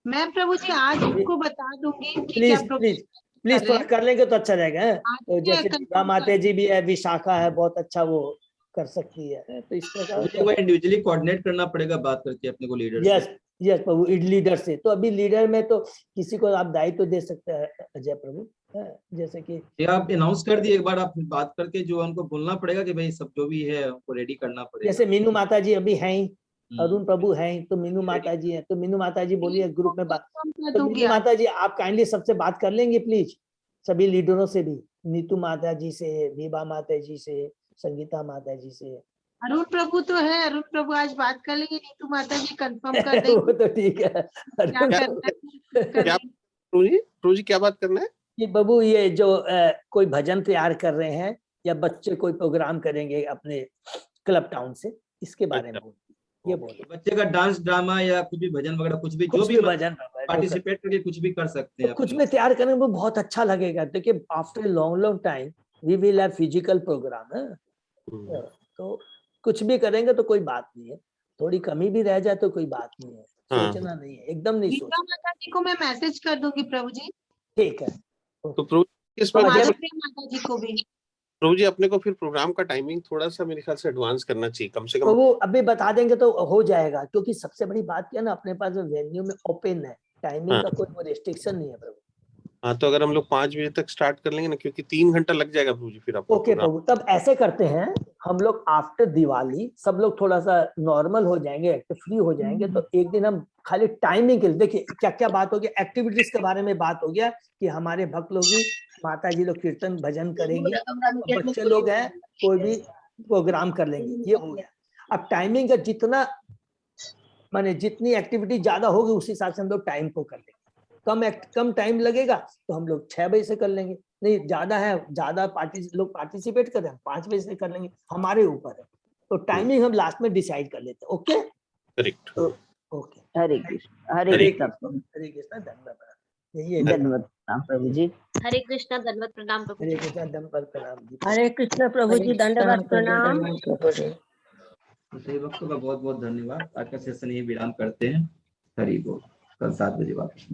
मैं प्रभु जी आज उनको बता दूंगी कि प्लीज क्या प्लीज प्लीज थोड़ा कर लेंगे तो अच्छा रहेगा। तो जैसे confirm विभा माता जी भी है, विशाखा है, बहुत अच्छा वो कर सकती है। तो इस प्रकार इंडिविजुअली कोऑर्डिनेट करना पड़ेगा बात करके अपने को लीडर यस यस प्रभु, लीडर से। तो अभी लीडर में तो किसी को आप दायित्व दे सकते हैं अजय प्रभु, जैसे कि ये आप अनाउंस कर दिए, एक बार आप बात करके जो उनको बोलना पड़ेगा कि भाई सब जो भी है उनको रेडी करना पड़ेगा। जैसे मीनू माता जी अभी हैं, अरुण प्रभु हैं, तो मीनू माता जी हैं, तो मीनू माता जी बोलिए ग्रुप में बात। तो मीनू माता जी आप काइंडली सबसे बात कर लेंगे प्लीज, सभी लीडरों से भी, नीतू माता जी से, विभा माता जी से, संगीता माता जी से। अरुण प्रभु तो है, अरुण प्रभु आज बात कर लेंगे, नीतू माता जी कंफर्म कर देंगे। वो तो ठीक है। क्या करना है प्रभु जी क्या बात करना है कि बाबू ये जो कोई भजन तैयार कर रहे हैं या बच्चे कोई प्रोग्राम करेंगे अपने क्लब टाउन से, इसके बारे में ये बोलो। बच्चे का डांस ड्रामा या कुछ भी भजन वगैरह कुछ भी जो भी भजन पार्टिसिपेट करके कुछ भी कर सकते हैं। कुछ में तैयार करेंगे वो बहुत अच्छा लगेगा। देखिए after long time we will have physical program है, तो कुछ भी करेंगे तो कोई बात नहीं है, थोड़ी कमी भी रह जाए तो कोई बात नहीं है, सोचना नहीं है, एकदम नहीं सोचना। माता जी को मैं मैसेज कर दूंगी प्रभु जी। ठीक है। तो प्रभु किस और बात माता जी को भी प्रभु जी अपने को फिर प्रोग्राम का टाइमिंग थोड़ा सा मेरे ख्याल से एडवांस करना चाहिए, कम से तो कम। वो अभी बता देंगे तो हो जाएगा, क्योंकि सबसे बड़ी बात क्या है ना, अपने पास वेन्यू में ओपन है, टाइमिंग का कोई रिस्ट्रिक्शन नहीं है प्रभु। हाँ, तो अगर हम लोग 5 बजे तक स्टार्ट कर लेंगे ना, क्योंकि 3 घंटा लग जाएगा प्रभु जी फिर आपको। ओके प्रभु, तब ऐसे करते हैं हम लोग आफ्टर दिवाली सब लोग थोड़ा सा नॉर्मल हो जाएंगे, फ्री हो जाएंगे, तो एक दिन हम खाली टाइमिंग के लिए, देखिए क्या क्या बात हो गया, एक्टिविटीज के बारे में बात हो गया कि हमारे भक्त लोग भी, माता जी लोग कीर्तन भजन करेंगी, बच्चे लोग हैं कोई भी प्रोग्राम कर लेंगे, ये हो गया। अब टाइमिंग का जितना माने जितनी एक्टिविटी ज्यादा होगी उस हिसाब से हम लोग टाइम को कर लेंगे। कम टाइम लगेगा तो हम लोग 6 बजे से कर लेंगे, नहीं ज्यादा है, ज्यादा लोग पार्टिसिपेट कर रहे हैं 5 बजे से कर लेंगे, हमारे ऊपर है। तो टाइमिंग हम लास्ट में डिसाइड कर लेते हैं। Okay correct. ओके। हरे कृष्ण, हरे कृष्ण, हरे कृष्ण, धन्यवाद। यही धन्यवाद प्रणाम प्रभु जी। हरे कृष्णा, दंडवत प्रणाम प्रभु हरे जी। कृष्ण, धन्यवाद प्रणाम जी। हरे कृष्ण प्रभु जी, दंडवत प्रणाम। सही वक्तों का बहुत बहुत धन्यवाद। आज का सेशन यही विराम करते हैं। हरि बोल। कल 7 बजे वापस।